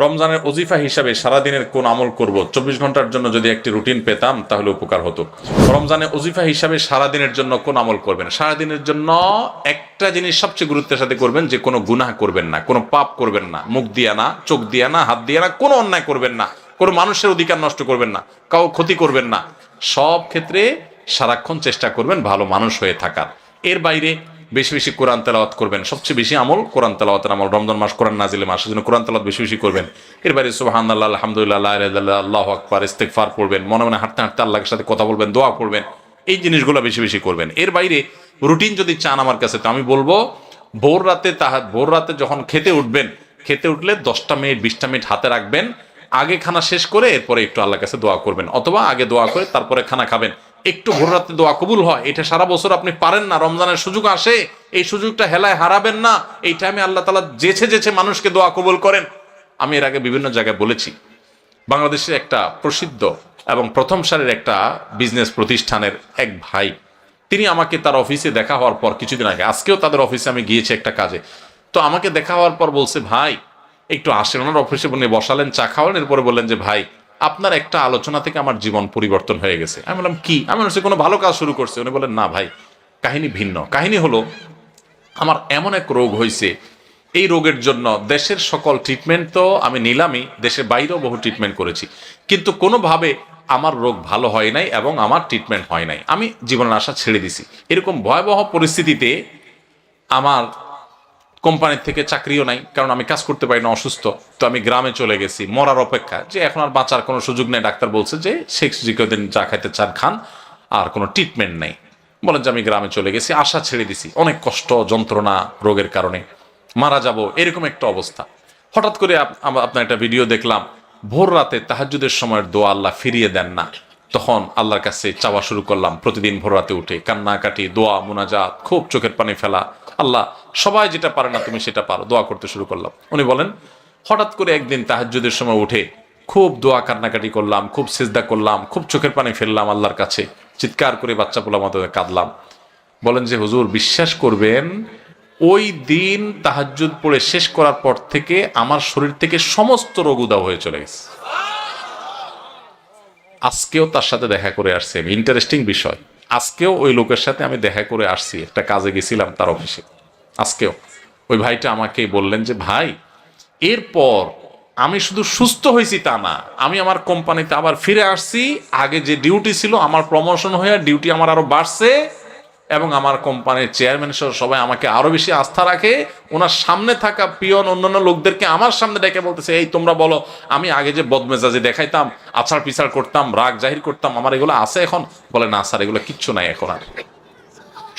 রমজানের ওজিফা হিসাবে সারাদিনের কোন আমল করব, 24 ঘন্টার জন্য যদি একটি রুটিন পেতাম তাহলে উপকার হতো। রমজানে ওজিফা হিসাবে সারাদিনের জন্য কোন আমল করবেন? সারাদিনের জন্য একটা জিনিস সবচেয়ে গুরুত্বের সাথে করবেন, যে কোনো গুনাহ করবেন না, কোনো পাপ করবেন না, মুখ দিয়া না, চোখ দিয়া না, হাত দিয়া না, কোনো অন্যায় করবেন না, কোনো মানুষের অধিকার নষ্ট করবেন না, কাউ ক্ষতি করবেন না। সব ক্ষেত্রে সারাক্ষণ চেষ্টা করবেন ভালো মানুষ হয়ে থাকার। এর বাইরে বেশি বেশি কোরআন তেলাওয়াত করবেন। সবচেয়ে বেশি আমল কোরআন তেলাওয়াতের আমল। রমজান মাস কোরআন নাজিলের মাস, সেজন্য কোরআন তেলাওয়াত বেশি বেশি করবেন। এর বাইরে সুবহানাল্লাহ, আলহামদুলিল্লাহ, লা ইলাহা ইল্লাল্লাহ, আল্লাহু আকবার, ইস্তিগফার পড়বেন। মনে মনে হাঁটতে হাঁটতে আল্লাহর সাথে কথা বলবেন, দোয়া করবেন। এই জিনিসগুলো বেশি বেশি করবেন। এর বাইরে রুটিন যদি চান আমার কাছে, তো আমি বলবো ভোর রাতে যখন খেতে উঠবেন, খেতে উঠলে 10টা মিনিট 20টা মিনিট হাতে রাখবেন। আগে খানা শেষ করে এরপরে একটু আল্লাহর কাছে দোয়া করবেন, অথবা আগে দোয়া করে তারপরে খানা খাবেন। একটু ভোর রাতে দোয়া কবুল হয়, এটা সারা বছর আপনি পারেন না, রমজানের সুযোগ আসে, এই সুযোগটা হেলায় হারাবেন না। এই টাইমে আল্লাহ তাআলা যেছে যেছে মানুষকে দোয়া কবুল করেন। আমি এর আগে বিভিন্ন জায়গায় বলেছি, বাংলাদেশের একটা প্রসিদ্ধ এবং প্রথম সারির একটা বিজনেস প্রতিষ্ঠানের এক ভাই, তিনি আমাকে তার অফিসে দেখা হওয়ার পর কিছুদিন আগে, আজকেও তাদের অফিসে আমি গিয়েছি একটা কাজে, তো আমাকে দেখা হওয়ার পর বলছে, ভাই একটু আসেন। ওনার অফিসে উনি বসালেন, চা খাওয়ালেন, এরপরে বললেন যে ভাই আপনার একটা আলোচনা থেকে আমার জীবন পরিবর্তন হয়ে গেছে। আমি বললাম কি? আমি বলছি কোনো ভালো কাজ শুরু করছে? উনি বলেন না ভাই, কাহিনী ভিন্ন। কাহিনী হলো, আমার এমন এক রোগ হয়েছে, এই রোগের জন্য দেশের সকল ট্রিটমেন্ট তো আমি নিলামই, দেশের বাইরেও বহু ট্রিটমেন্ট করেছি, কিন্তু কোনোভাবে আমার রোগ ভালো হয় নাই এবং আমার ট্রিটমেন্ট হয় নাই। আমি জীবনের আশা ছেড়ে দিছি। এরকম ভয়াবহ পরিস্থিতিতে আমার কোম্পানির থেকে চাকরিও নাই, কারণ আমি কাজ করতে পারি না, অসুস্থ। তো আমি গ্রামে চলে গেছি মরার অপেক্ষা, যে এখন আর বাঁচার কোনো সুযোগ নেই। ডাক্তার বলছে যে শেষ যে কদিন যা খাইতে চান খান, আর কোনো ট্রিটমেন্ট নেই। বলেন যে আমি গ্রামে চলে গেছি, আশা ছেড়ে দিছি, অনেক কষ্ট যন্ত্রণা রোগের কারণে, মারা যাব এরকম একটা অবস্থা। হঠাৎ করে আপনার একটা ভিডিও দেখলাম, ভোর রাতে তাহাজ্জুদের সময়ের দোয়া আল্লাহ ফিরিয়ে দেন না। তখন আল্লাহর কাছে চাওয়া শুরু করলাম, প্রতিদিন ভোর রাতে উঠে কান্নাকাটি, দোয়া, মুনাজাত, খুব চোখের পানি ফেলা। আল্লাহ সবাই যেটা পারে না তুমি সেটা পারো, দোয়া করতে শুরু করলাম। উনি বলেন, হঠাৎ করে একদিন তাহাজ্জুদের সময় উঠে খুব দোয়া কান্নাকাটি করলাম, খুব সিজদা করলাম, খুব চোখের পানি ফেললাম আল্লাহর কাছে, চিৎকার করে বাচ্চা পোলা মতো কাঁদলাম। বলেন যে হুজুর বিশ্বাস করবেন, ওই দিন তাহাজ্জুদ পড়ে শেষ করার পর থেকে আমার শরীর থেকে সমস্ত রোগ উধাও হয়ে চলে গেছে। আজকেও তার সাথে দেখা করে আসছি আমি, ইন্টারেস্টিং বিষয়, আজকেও ওই লোকের সাথে আমি দেখা করে আসছি, একটা কাজে গেছিলাম তার অফিসে। আজকেও ওই ভাইটা আমাকে বললেন যে ভাই, এরপর আমি শুধু সুস্থ হয়েছি তা না, আমি আমার কোম্পানিতে আবার ফিরে আসছি। আগে যে ডিউটি ছিল আমার প্রমোশন হয়ে ডিউটি আমার আরো বাড়ছে, এবং আমার কোম্পানির চেয়ারম্যান সহ সবাই আমাকে আরো বেশি আস্থা রাখে। ওনার সামনে থাকা পিয়ন অন্যান্য লোকদেরকে আমার সামনে ডেকে বলতেছে, এই তোমরা বলো, আমি আগে যে বদমেজাজি দেখাইতাম, আছাড় পিছাড় করতাম, রাগ জাহির করতাম, আমার এগুলো আছে এখন? বলে না স্যার, এগুলো কিচ্ছু নাই এখন আর।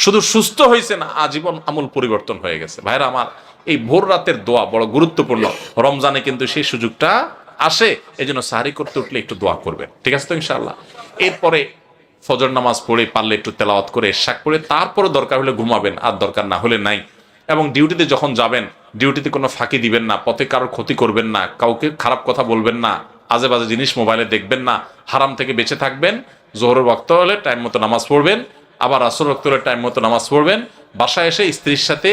শুধু সুস্থ হয়েছে না, আজীবন আমূল পরিবর্তন হয়ে গেছে। ভাইরা আমার, এই ভোর রাতের দোয়া বড় গুরুত্বপূর্ণ। রমজানে কিন্তু সেই সুযোগটা আসে, এই জন্য সাহারি করতে উঠলে একটু দোয়া করবেন, ঠিক আছে তো ইনশাআল্লাহ। এরপরে ফজর নামাজ পড়ে পারলে একটু তেলাওয়াত করে ইশাক পড়ে তারপরে দরকার হলে ঘুমাবেন, আর দরকার না হলে নাই। এবং ডিউটিতে যখন যাবেন, ডিউটিতে কোনো ফাঁকি দিবেন না, পথে কারোর ক্ষতি করবেন না, কাউকে খারাপ কথা বলবেন না, আজে বাজে জিনিস মোবাইলে দেখবেন না, হারাম থেকে বেঁচে থাকবেন। জোহরের ওয়াক্ত হলে টাইম মতো নামাজ পড়বেন, আবার আসর ওয়াক্ত হলে টাইম মতো নামাজ পড়বেন। বাসায় এসে স্ত্রীর সাথে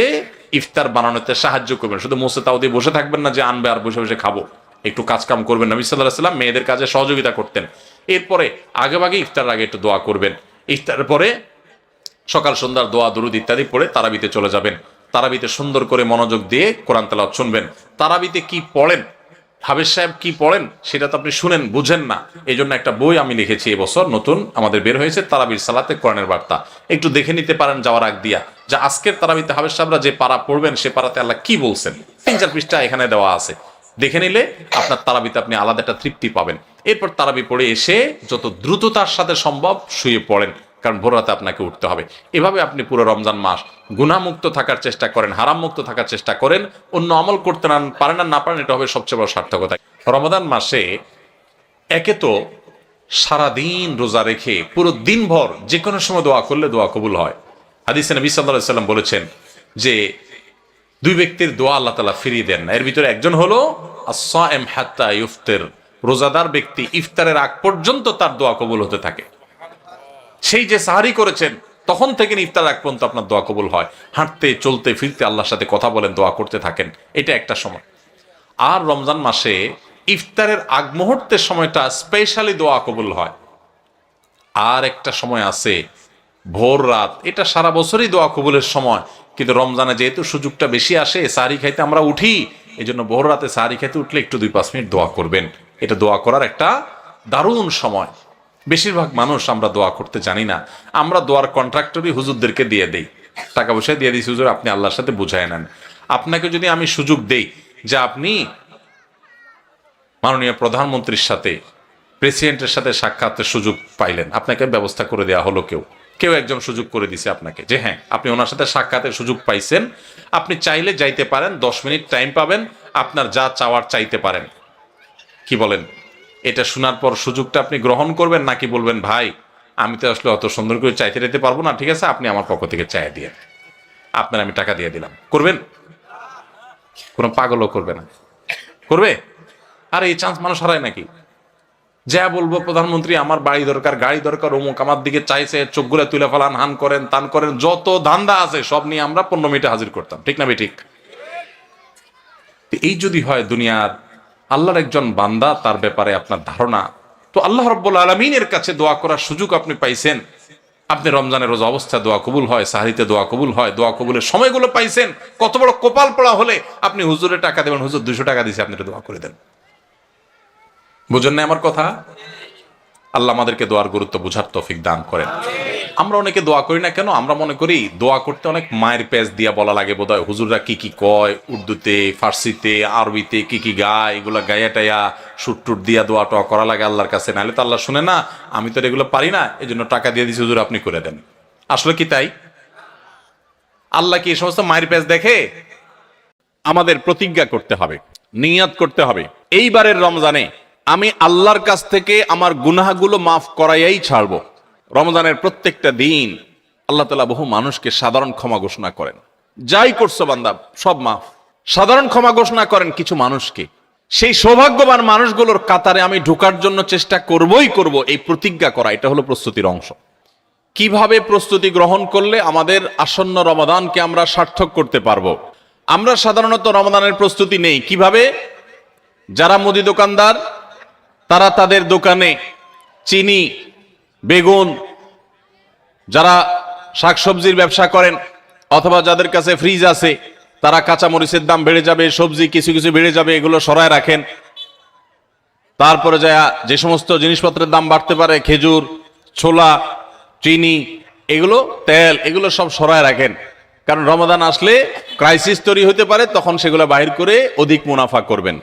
ইফতার বানানোতে সাহায্য করবেন, শুধু মুছে তাও দিয়ে বসে থাকবেন না যে আনবে আর বসে বসে খাবো। একটু কাজ কাম করবেন। নবী সাল্লাল্লাহু আলাইহি ওয়াসাল্লাম মেয়েদের কাজে সহযোগিতা করতেন। এরপরে আগেভাগে ইফতার আগে একটু দোয়া করবেন। ইফতারের পরে সকাল সন্ধ্যার দোয়া দুরুদ ইত্যাদি পড়ে তারাবিতে চলে যাবেন। তারাবিতে সুন্দর করে মনোযোগ দিয়ে কোরআন তেলাওয়াত শুনবেন। তারাবিতে কি পড়েন, হাফেজ সাহেব কি পড়েন, সেটা তো আপনি শুনেন, বুঝেন না। এই জন্য একটা বই আমি লিখেছি এবছর, নতুন আমাদের বের হয়েছে, তারাবির সালাতে কোরআনের বার্তা। একটু দেখে নিতে পারেন যাওয়ার আগ দিয়া, যা আজকের তারাবিতে হাফেজ সাহেবরা যে পারা পড়বেন, সে পারাতে আল্লাহ কি বলছেন, 3-4 পৃষ্ঠা এখানে দেওয়া আছে। দেখে নিলে আপনার তারাবিতে আপনি আলাদা একটা তৃপ্তি পাবেন। এরপর তারাবি পড়ে এসে যত দ্রুততার সাথে সম্ভব শুয়ে পড়েন, কারণ ভোর রাতে আপনাকে উঠতে হবে। এভাবে আপনি পুরো রমজান মাস গুনাহমুক্ত থাকার চেষ্টা করেন, হারাম মুক্ত থাকার চেষ্টা করেন। অন্য আমল করতে পারেন আর না পারেন, এটা হবে সবচেয়ে বড় সার্থকতা। রমাদান মাসে একে তো সারাদিন রোজা রেখে পুরো দিনভর যে কোনো সময় দোয়া করলে দোয়া কবুল হয়। হাদিসে নবী সাল্লাল্লাহু আলাইহি ওয়াসাল্লাম বলেছেন যে দুই ব্যক্তির দোয়া আল্লাহ তাআলা ফিরিয়ে দেন না। এর ভিতরে একজন হলো আস-সাইম হাত্তা ইফতির, রোজাদার ব্যক্তি ইফতারের আগ পর্যন্ত তার দোয়া কবুল হতে থাকে। সেই যে সাহারি করেছেন তখন থেকে ইফতার আগ পর্যন্ত আপনার দোয়া কবুল হয়। হাঁটতে চলতে ফিরতে আল্লাহর সাথে কথা বলেন, দোয়া করতে থাকেন, এটা একটা সময়। আর রমজান মাসে ইফতারের আগ মুহূর্তের সময়টা স্পেশালি দোয়া কবুল হয়। আর একটা সময় আছে ভোর রাত, এটা সারা বছরই দোয়া কবুলের সময়, কিন্তু রমজানে যেহেতু সুযোগটা বেশি আসে, সাহারি খাইতে আমরা উঠি, এই জন্য ভোর রাতে সাহারি খাইতে উঠলে একটু 2-5 মিনিট দোয়া করবেন। এটা দোয়া করার একটা দারুণ সময়। বেশিরভাগ মানুষ আমরা দোয়া করতে জানি না, আমরা দোয়ার কন্ট্রাক্টরই হুজুরদেরকে দিয়ে দেই, টাকা পয়সা দিয়ে দিই, হুজুর আপনি আল্লাহর সাথে বুঝায় নেন। আপনাকে যদি আমি সুযোগ দেই যে আপনি মাননীয় প্রধানমন্ত্রীর সাথে, প্রেসিডেন্টের সাথে সাক্ষাতের সুযোগ পাইলেন, আপনাকে ব্যবস্থা করে দেওয়া হলো, কেউ একজন সুযোগ করে দিছে আপনাকে যে হ্যাঁ আপনি ওনার সাথে সাক্ষাতের সুযোগ পাইছেন, আপনি চাইলে যাইতে পারেন, 10 মিনিট টাইম পাবেন, আপনার যা চাওয়ার চাইতে পারেন। কি বলেন? এটা শোনার পর সুযোগটা আপনি গ্রহণ করবেন নাকি বলবেন ভাই আমি তো আসলে অত সুন্দর করে চাইতে যেতে পারবো না, ঠিক আছে আপনি আমার পক্ষ থেকে চাই দিয়ে, আপনার আমি টাকা দিয়ে দিলাম? করবেন? কোনো পাগলও করবে না। করবে? আর এই চান্স মানুষ হারায় নাকি? যা বলবো প্রধানমন্ত্রী আমার বাড়ি দরকার, গাড়ি দরকার, অমুক আমার দিকে চাইছে, চোখগুলো তুলে ফেলান, হান করেন, তান করেন, যত ধান্দা আছে সব নিয়ে আমরা 15 মিনিটে হাজির করতাম, ঠিক না ঠিক? এই যদি হয় দুনিয়ার আল্লাহর একজন বান্দা, তার ব্যাপারে আপনার ধারণা, তো আল্লাহ রাব্বুল আলামিনের কাছে দোয়া করার সুযোগ আপনি পাইছেন, আপনি রমজানের রোজা অবস্থা দোয়া কবুল হয়, সাহরিতে দোয়া কবুল হয়, দোয়া কবুলের সময়গুলো পাইছেন, কত বড় কপাল পড়া হলে আপনি হুজুরে টাকা দেবেন, হুজুর 200 টাকা দিয়েছে আপনি দোয়া করে দেন। বুঝেন না আমার কথা? আল্লাহ আমাদেরকে দোয়ার গুরুত্ব বুঝার তৌফিক দান করেন। আমরা অনেকে দোয়া করি না কেন? আমরা মনে করি দোয়া করতে অনেক মায়ের পেজ দিয়া বলা লাগে বোধহয়, হুজুররা কি কি কয়, উর্দুতে, ফার্সিতে, আরবিতে কি কি গায়, এগুলো গায়া টাইয়া সুট টুট দিয়া দোয়া টোয়া করা লাগে আল্লাহর কাছে, নাহলে তো আল্লাহ শুনে না। আমি তো এগুলো পারি না, এই জন্য টাকা দিয়ে দিচ্ছি, হুজুর আপনি করে দেন। আসলে কি তাই? আল্লাহ কি এই সমস্ত মায়ের পেজ দেখে? আমাদের প্রতিজ্ঞা করতে হবে, নিয়াত করতে হবে, এইবারের রমজানে আমি আল্লাহর কাছ থেকে আমার গুনাহগুলো মাফ করাইয়াই ছাড়বো। রমজানের প্রত্যেকটা দিন আল্লাহ তাআলা বহু মানুষকে সাধারণ ক্ষমা ঘোষণা করেন, যাই করছো বান্দা সব মাফ, সাধারণ ক্ষমা ঘোষণা করেন কিছু মানুষকে। সেই সৌভাগ্যবান মানুষগুলোর কাতারে আমি ঢোকার জন্য চেষ্টা করবই করব, এই প্রতিজ্ঞা করা, এটা হলো প্রস্তুতির অংশ। কিভাবে প্রস্তুতি গ্রহণ করলে আমাদের আসন্ন রমাদানকে আমরা সার্থক করতে পারবো? আমরা সাধারণত রমাদানের প্রস্তুতি নেই কিভাবে? যারা মুদি দোকানদার তারা তাদের দোকানে চিনি, বেগুন, যারা শাকসবজির ব্যবসা করেন অথবা যাদের কাছে ফ্রিজ আছে তারা কাঁচামরিচের দাম বেড়ে যাবে, সবজি কিছু কিছু বেড়ে যাবে, এগুলো সরায় রাখেন। তারপরে যে সমস্ত জিনিসপত্রের দাম বাড়তে পারে, খেজুর, ছোলা, চিনি, এগুলো, তেল, এগুলো সব সরায় রাখেন, কারণ রমাদান আসলে ক্রাইসিস তৈরি হতে পারে, তখন সেগুলো বাহির করে অধিক মুনাফা করবেন।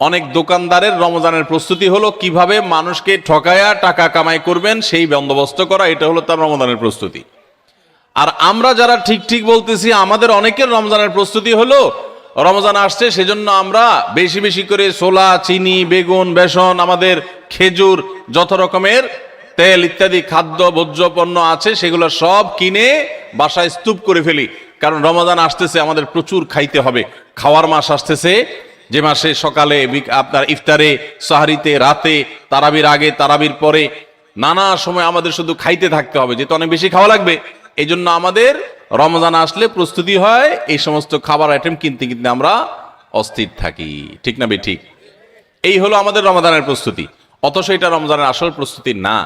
অনেক দোকানদারের রমজানের প্রস্তুতি হলো কিভাবে মানুষকে ঠকায়া টাকা কামাই করবেন সেই বন্দোবস্ত করা, এটা হলো তার রমজানের প্রস্তুতি। আর আমরা যারা ঠিক ঠিক বলতেছি, আমাদের অনেকের রমজানের প্রস্তুতি হলো রমজান আসছে সেজন্য আমরা বেশি বেশি করে ছোলা, চিনি, বেগুন, বেসন, আমাদের খেজুর, যত রকমের তেল ইত্যাদি খাদ্য ভোজ্য পণ্য আছে সেগুলো সব কিনে বাসায় স্তূপ করে ফেলি, কারণ রমজান আসতেছে, আমাদের প্রচুর খাইতে হবে। খাওয়ার মাস আসতেছে, যে মাসে সকালে আপনার ইফতারে, সাহারিতে, রাতে, তারাবির আগে, তারাবির পরে, নানা সময় আমাদের শুধু খাইতে থাকতে হবে, যেহেতু অনেক বেশি খাওয়া লাগবে। এই জন্য আমাদের রমজান আসলে প্রস্তুতি হয়, এই সমস্ত খাবার আইটেম কিনতে কিনতে আমরা অস্থির থাকি, ঠিক না ঠিক? এই হলো আমাদের রমজানের প্রস্তুতি, অথচ এটা রমজানের আসল প্রস্তুতি না।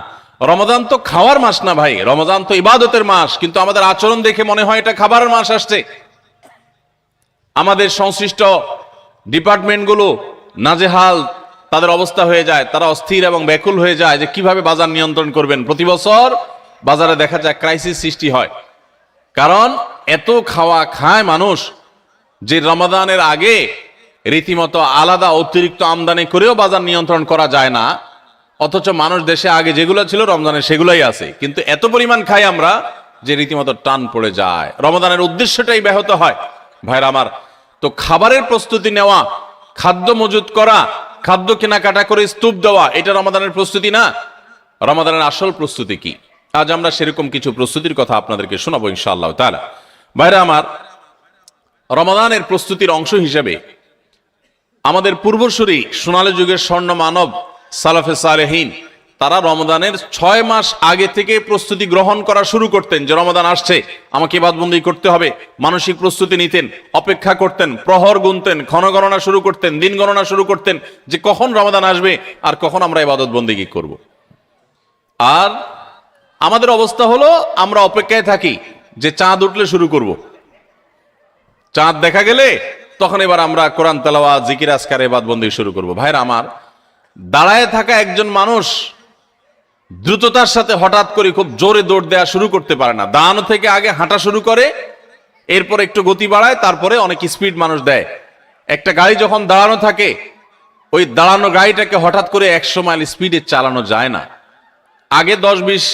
রমজান তো খাওয়ার মাস না ভাই, রমজান তো ইবাদতের মাস, কিন্তু আমাদের আচরণ দেখে মনে হয় এটা খাবারের মাস আসছে। আমাদের সংশ্লিষ্ট ডিপার্টমেন্টগুলো নাজেহাল তাদের অবস্থা হয়ে যায়, তারা অস্থির এবং ব্যাকুল হয়ে যায় যে কিভাবে বাজার নিয়ন্ত্রণ করবেন। প্রতি বছর বাজারে দেখা যায় ক্রাইসিস সৃষ্টি হয়, কারণ এত খাওয়া খায় মানুষ যে রমাদানের আগে রীতিমতো আলাদা অতিরিক্ত আমদানি করেও বাজার নিয়ন্ত্রণ করা যায় না, অথচ মানুষ দেশে আগে যেগুলো ছিল রমজানের সেগুলোই আছে, কিন্তু এত পরিমাণ খাই আমরা যে রীতিমতো টান পড়ে যায়, রমাদানের উদ্দেশ্যটাই ব্যাহত হয়। ভাইরা আমার, তো খাবারের প্রস্তুতি নেওয়া, খাদ্য মজুত করা, খাদ্য কেনাকাটা করে স্তূপ দেওয়া, এটা রমাদানের প্রস্তুতি না। রমাদানের আসল প্রস্তুতি কি? আজ আমরা সেরকম কিছু প্রস্তুতির কথা আপনাদেরকে শোনাবো ইনশাআল্লাহ তাআলা। ভাইরা আমার, রমাদানের প্রস্তুতির অংশ হিসেবে আমাদের পূর্বসূরি সোনালী যুগের স্বর্ণ মানব সালাফে সালেহীন, তারা রমজানের 6 মাস আগে থেকে প্রস্তুতি গ্রহণ করা শুরু করতেন, যে রমজান আসছে, আমাকে ইবাদতবন্দি করতে হবে। মানসিক প্রস্তুতি নিতেন, অপেক্ষা করতেন, প্রহর গুনতেন, ক্ষণ গণনা শুরু করতেন, দিন গণনা শুরু করতেন, যে কখন রমজান আসবে আর কখন আমরা ইবাদতবন্দি করব। আর আমাদের অবস্থা হলো আমরা অপেক্ষায় থাকি যে চাঁদ উঠলে শুরু করব। চাঁদ দেখা গেলে তখন এবার আমরা কোরআন তেলাওয়াত, জিকির আজকার, ইবাদতবন্দি শুরু করব। ভাইরা আমার, দাঁড়ায় থাকা একজন মানুষ দ্রুততার সাথে হঠাৎ করে খুব জোরে দৌড় দেওয়া শুরু করতে পারে না। দাঁড়ানো থেকে আগে হাঁটা শুরু করে, এরপর একটু গতি বাড়ায়, তারপরে অনেক স্পিড মানুষ দেয়। একটা গাড়ি যখন দাঁড়ানো থাকে, ওই দাঁড়ানো গাড়িটাকে হঠাৎ করে 100 মাইল স্পিডে চালানো যায় না। আগে 10, 20,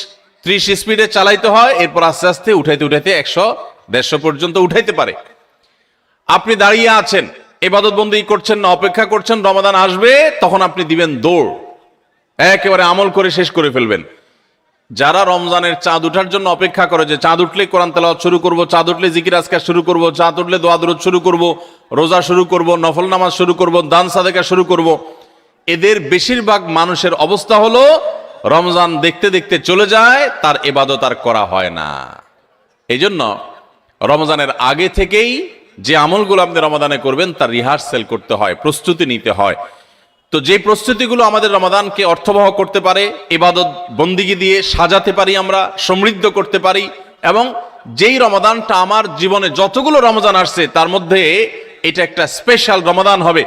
30 স্পিডে চালাইতে হয়, এরপর আস্তে আস্তে উঠাইতে উঠাইতে 100, 150 পর্যন্ত উঠাইতে পারে। আপনি দাঁড়িয়ে আছেন, ইবাদতবন্দি করছেন না, অপেক্ষা করছেন রমাদান আসবে, তখন আপনি দিবেন দৌড়, একেবারে আমল করে শেষ করে ফেলবেন। যারা রমজানের চাঁদ উঠার জন্য অপেক্ষা করে, যে চাঁদ উঠলে কোরআন তেলাওয়াত শুরু করব, চাঁদ উঠলে জিকির আজকার শুরু করব, চাঁদ উঠলে দোয়া দরুদ শুরু করব, রোজা শুরু করব, নফল নামাজ শুরু করব, দান সাদেকা শুরু করব, এদের বেশিরভাগ মানুষের অবস্থা হলো রমজান দেখতে দেখতে চলে যায়, তার ইবাদত আর করা হয় না। এই জন্য রমজানের আগে থেকেই যে আমলগুলো আপনি রমাদানে করবেন তার রিহার্সেল করতে হয়, প্রস্তুতি নিতে হয়। তো যে প্রস্তুতিগুলো আমাদের রমাদানকে অর্থবহ করতে পারে, ইবাদত বন্দিগি দিয়ে সাজাতে পারি, আমরা সমৃদ্ধ করতে পারি, এবং যেই রমাদানটা আমার জীবনে যতগুলো রমজান আসছে তার মধ্যে এটা একটা স্পেশাল রমাদান হবে,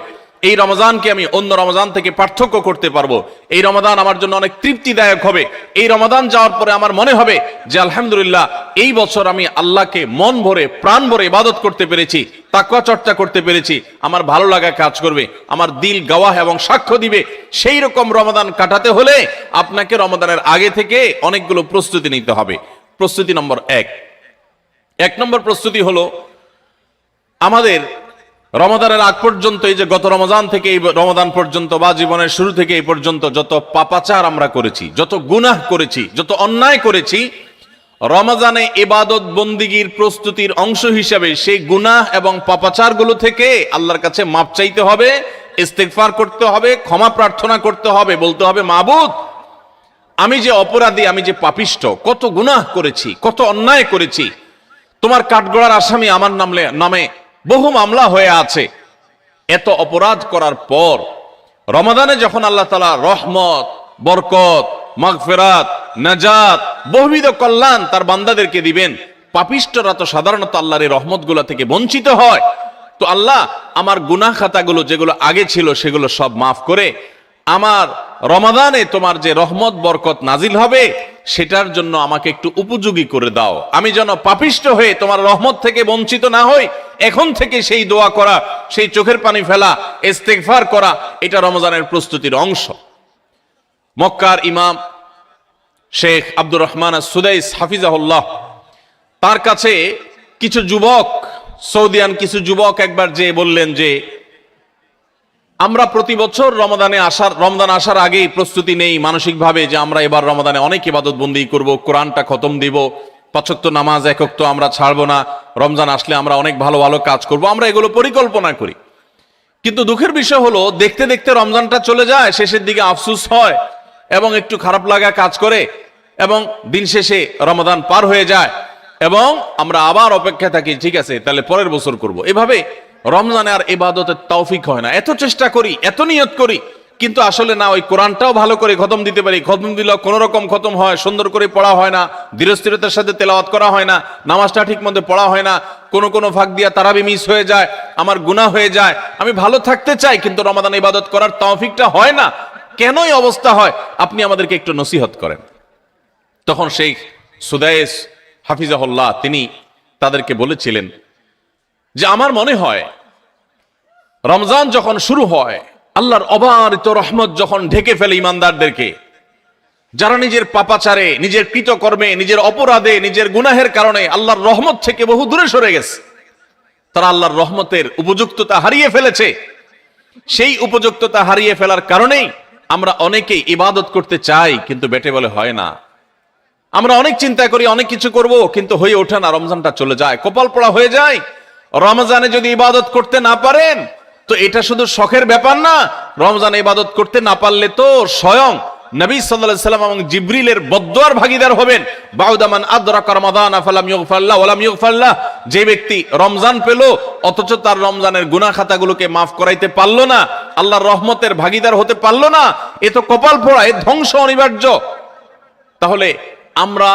এই রমজানকে আমি অন্য রমজান থেকে পার্থক্য করতে পারবো, এই রমাদান আমার জন্য অনেক তৃপ্তিদায়ক হবে, এই রমাদান যাওয়ার পরে আমার মনে হবে যে আলহামদুলিল্লাহ এই বছর আমি আল্লাহকে মন ভরে প্রাণ ভরে ইবাদত করতে পেরেছি, তাকওয়া চর্চা করতে পেরেছি, আমার ভালো লাগা কাজ করবে, আমার দিল গাওয়াহ এবং সাক্ষ্য দিবে। সেই রকম রমাদান কাটাতে হলে আপনাকে রমাদানের আগে থেকে অনেকগুলো প্রস্তুতি নিতে হবে। প্রস্তুতি নম্বর 1 নম্বর প্রস্তুতি হলো আমাদের রমাদানের আগ পর্যন্ত, এই যে গত রমজান থেকে এই রমাদান পর্যন্ত বা জীবনের শুরু থেকে এই পর্যন্ত যত পাপাচার আমরা করেছি, যত গুনাহ করেছি, যত অন্যায় করেছি, রমজানে ইবাদত বন্দিগির প্রস্তুতির অংশ হিসাবে সেই গুনাহ এবং পাপাচারগুলো থেকে আল্লাহর কাছে মাপ চাইতে হবে, ইস্তেগফার করতে হবে, ক্ষমা প্রার্থনা করতে হবে, বলতে হবে মাবুদ আমি যে অপরাধী, আমি যে পাপিষ্ঠ, কত গুনাহ করেছি, কত অন্যায় করেছি, তোমার কাঠগড়ার আসামি আমার নামে বহু মামলা হয়ে আছে। এত অপরাধ করার পর রমাদানে যখন আল্লাহ তাআলা রহমত, বরকত, মাগফিরাত, নাজাত, বহুবিধ কল্যাণ তার বান্দাদেরকে দিবেন, পাপিষ্ঠরা তো সাধারণত আল্লাহর এই রহমতগুলো থেকে বঞ্চিত হয়। তো আল্লাহ আমার গুনাহ খাতাগুলো যেগুলো আগে ছিল সেগুলো সব মাফ করে আমার রমাদানে তোমার যে রহমত বরকত নাজিল হবে সেটার জন্য আমাকে একটু উপযোগী করে দাও, আমি যেন পাপিষ্ঠ হয়ে তোমার রহমত থেকে বঞ্চিত না হই। এখন থেকে সেই দোয়া করা, সেই চোখের পানি ফেলা, ইস্তেগফার করা, এটা রমজানের প্রস্তুতির অংশ। মক্কার ইমাম শেখ আব্দুর রহমান আস-সুদাইস হাফিজাহুল্লাহ, তার কাছে কিছু যুবক, সৌদিয়ান কিছু যুবক একবার যে বললেন যে আমরা প্রতি বছর রমজান আসার আগেই প্রস্তুতি নেই মানসিকভাবে, যে আমরা এবার রমাদানে অনেক ইবাদত বন্দি করব, কোরআনটা খতম দিব, 5 ওয়াক্ত নামাজ 1 ওয়াক্ত আমরা ছাড়বো না, রমজান আসলে আমরা অনেক ভালো ভালো কাজ করব, আমরা এগুলো পরিকল্পনা করি। কিন্তু দুঃখের বিষয় হলো দেখতে দেখতে রমজানটা চলে যায়, শেষের দিকে আফসোস হয় এবং একটু খারাপ লাগা কাজ করে, এবং দিন শেষে রমাদান পার হয়ে যায় এবং আমরা আবার অপেক্ষা থাকি, ঠিক আছে তাহলে পরের বছর করব। এভাবে রমজানে আর ইবাদতের তৌফিক হয় না। এত চেষ্টা করি, এত নিয়ত করি, কিন্তু আসলে না ওই কোরআনটাও ভালো করে খতম দিতে পারি, খতম দিলেও কোন রকম খতম হয়, সুন্দর করে পড়া হয় না, ধীরস্থিরতার সাথে তেলাওয়াত করা হয় না, নামাজটা ঠিক মতো পড়া হয় না, কোন ফাঁক দিয়া তারাবি মিস হয়ে যায়, আমার গুনাহ হয়ে যায়। আমি ভালো থাকতে চাই কিন্তু রমাদান ইবাদত করার তৌফিকটা হয় না। কেনই অবস্থা হয় আপনি আমাদেরকে একটু নসিহত করেন। তখন শেখ সুদাইস হাফিজাহুল্লাহ তিনি তাদেরকে বলেছিলেন যে আমার মনে হয় রমজান যখন শুরু হয়, আল্লাহর অবারিত রহমত যখন ঢেকে ফেলে ইমানদারদেরকে, যারা নিজের পাপাচারে, নিজের কৃতকর্মে, নিজের অপরাধে, নিজের গুনাহের কারণে আল্লাহর রহমত থেকে বহু দূরে সরে গেছে, তারা আল্লাহর রহমতের উপযুক্ততা হারিয়ে ফেলেছে। সেই উপযুক্ততা হারিয়ে ফেলার কারণেই আমরা অনেকেই ইবাদত করতে চাই কিন্তু বেটে বলে হয় না। আমরা অনেক চিন্তা করি, অনেক কিছু করব, কিন্তু হয়ে ওঠে না, রমজানটা চলে যায়, কপাল পোড়া হয়ে যায়। রমজানে যদি ইবাদত করতে না পারেন তো এটা শুধু শখের ব্যাপার না, রমজানে ইবাদত করতে না পারলে তো স্বয়ং নবী সাল্লাল্লাহু আলাইহি সাল্লাম এবং জিবরিলের বদদুয়ার ভাগীদার হবেন। বাউদামান আদরাকা রমাদান ফালাম ইগফারলাহ ওয়ালাম ইগফারলাহ, যে ব্যক্তি রমজান পেল অথচ তার রমজানের গুনাহ খাতাগুলোকে মাফ করাইতে পারলো না, আল্লাহর রহমতের ভাগীদার হতে পারলো না, এ তো কপাল পোড়া, এ ধ্বংস অনিবার্য। তাহলে আমরা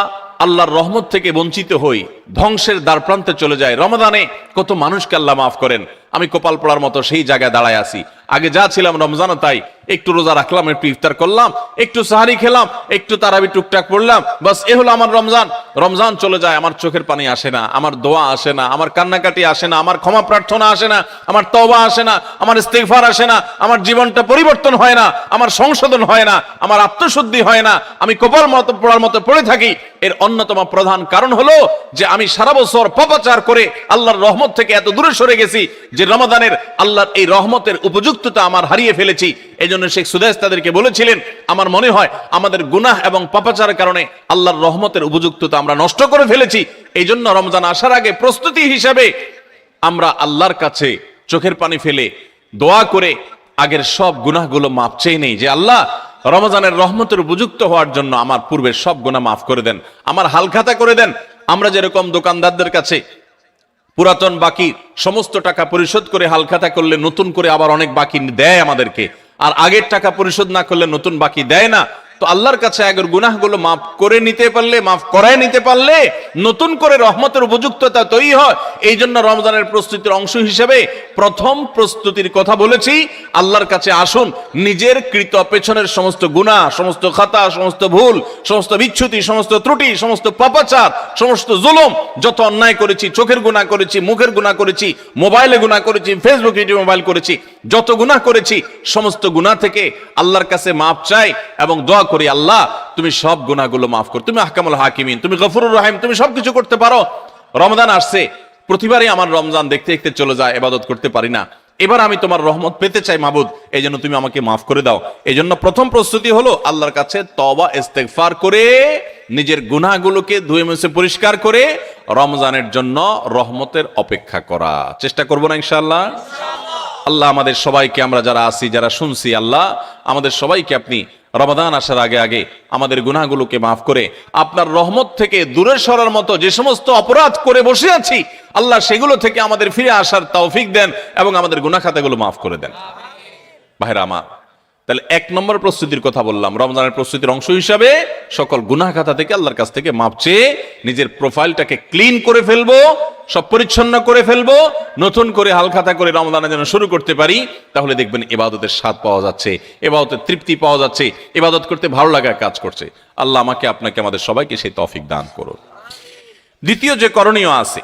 আল্লাহর রহমত থেকে বঞ্চিত হই, ধ্বংসের দ্বারপ্রান্তে চলে যায়। রমাদানে কত মানুষকে আল্লাহ মাফ করেন। আমি কপাল পোড়ার মতো সেই জায়গায় দাঁড়ায় আছি। আগে যা ছিলাম রমজানও তাই, একটু রোজা রাখলাম, একটু ইফতার করলাম, একটু সাহারি খেলাম, একটু তারাবি টুকটাক পড়লাম, বাস এ হলো আমার রমজান। রমজান চলে যায়, আমার চোখের পানি আসে না, আমার দোয়া আসে না, আমার কান্নাকাটি আসে না, আমার ক্ষমা প্রার্থনা আসে না, আমার তওবা আসে না, আমার ইস্তিগফার আসে না, আমার জীবনটা পরিবর্তন হয় না, আমার সংশোধন হয় না, আমার আত্মশুদ্ধি হয় না, আমি কপাল মতো পোড়ার মতো পড়ে থাকি। এর অন্যতম প্রধান কারণ হলো যে আমি সারা বছর পাপাচার করে আল্লাহর রহমত থেকে এত দূরে সরে গেছি যে রমাদানের আল্লাহর এই রহমতের উপযুক্ততা আমার হারিয়ে ফেলেছি। এই জন্য শেখ সুদাইস তাদেরকে বলেছিলেন, আমার মনে হয় আমাদের গুনাহ এবং পাপাচারের কারণে আল্লাহর রহমতের উপযুক্ততা আমরা নষ্ট করে ফেলেছি। এই জন্য রমজান আসার আগে প্রস্তুতি হিসাবে আমরা আল্লাহর কাছে চোখের পানি ফেলে দোয়া করে আগের সব গুনাহগুলো মাপ চেয়ে নেই যে আল্লাহ রমজানের রহমতের উপযুক্ত হওয়ার জন্য আমার পূর্বের সব গুনাহ মাফ করে দেন, আমার হালখাতা করে দেন। আমরা যেরকম দোকানদারদের কাছে পুরাতন বাকি সমস্ত টাকা পরিশোধ করে হালখাতা করলে নতুন করে আবার অনেক বাকি দেয় আমাদেরকে, আর আগের টাকা পরিশোধ না করলে নতুন বাকি দেয় না, তো আল্লাহর কাছে আগের গুনাহগুলো মাফ করে নিতে পারলে, মাফ করায় নিতে পারলে নতুন করে রহমতের উপযুক্ততা তৈরি হয়। এই জন্য রমজানের প্রস্তুতির অংশ হিসেবে প্রথম প্রস্তুতির কথা বলেছি, আল্লাহর কাছে আসুন, নিজের কৃত পেছনের সমস্ত গুনাহ, সমস্ত খাতা, সমস্ত ভুল, সমস্ত বিচ্যুতি, সমস্ত ত্রুটি, সমস্ত পাপাচার, সমস্ত জুলুম, যত অন্যায় করেছি, চোখের গুনাহ করেছি, মুখের গুনাহ করেছি, মোবাইলে গুনাহ করেছি, ফেসবুক ইউটিউব মোবাইল করেছি, যত গুনাহ করেছি সমস্ত গুনাহ থেকে আল্লাহর কাছে মাপ চাই এবং দোয়া করি, আল্লাহ তুমি সব গুনাহগুলো মাফ করো, তুমি আহকামুল হাকিমিন, তুমি গফুরুর রহিম, তুমি সবকিছু করতে পারো। রমজান আসছে, প্রতিবারই আমার রমজান দেখতে দেখতে চলে যায়, ইবাদত করতে পারি না, এবার আমি তোমার রহমত পেতে চাই মাবুদ, এই জন্য তুমি আমাকে মাফ করে দাও। এই জন্য প্রথম প্রস্তুতি হলো আল্লাহর কাছে তওবা ইস্তেগফার করে নিজের গুনাহগুলোকে ধুয়ে মুছে পরিষ্কার করে রমজানের জন্য রহমতের অপেক্ষা করা। চেষ্টা করব না ইনশাআল্লাহ? আল্লাহ আমাদের সবাইকে, আমরা যারা আছি, যারা শুনছি, আল্লাহ আমাদের সবাইকে আপনি রমাদান আসার আগে আগে আমাদের গুনাহগুলোকে মাফ করে আপনার রহমত থেকে দূরে সরার মতো যে সমস্ত অপরাধ করে বসে আছি, আল্লাহ সেগুলো থেকে আমাদের ফিরে আসার তৌফিক দেন এবং আমাদের গুনাহ খাতাগুলো মাফ করে দেন। ভাইরা আমার, তাহলে এক নম্বর প্রস্তুতির কথা বললাম, রমজানের প্রস্তুতির অংশ হিসাবে সকল গুনাহ খাতা থেকে আল্লাহর কাছ থেকে মাপ চেয়ে নিজের প্রোফাইলটাকে ক্লিন করে ফেলবো, সব পরিচ্ছন্ন করে ফেলবো, নতুন করে হালখাতা করে রমজানের জন্য শুরু করতে পারি। তাহলে দেখবেন ইবাদতের স্বাদ পাওয়া যাচ্ছে, ইবাদতের তৃপ্তি পাওয়া যাচ্ছে, ইবাদত করতে ভালো লাগার কাজ করছে। আল্লাহ আমাকে, আপনাকে, আমাদের সবাইকে সেই তৌফিক দান করুন। দ্বিতীয় যে করণীয় আছে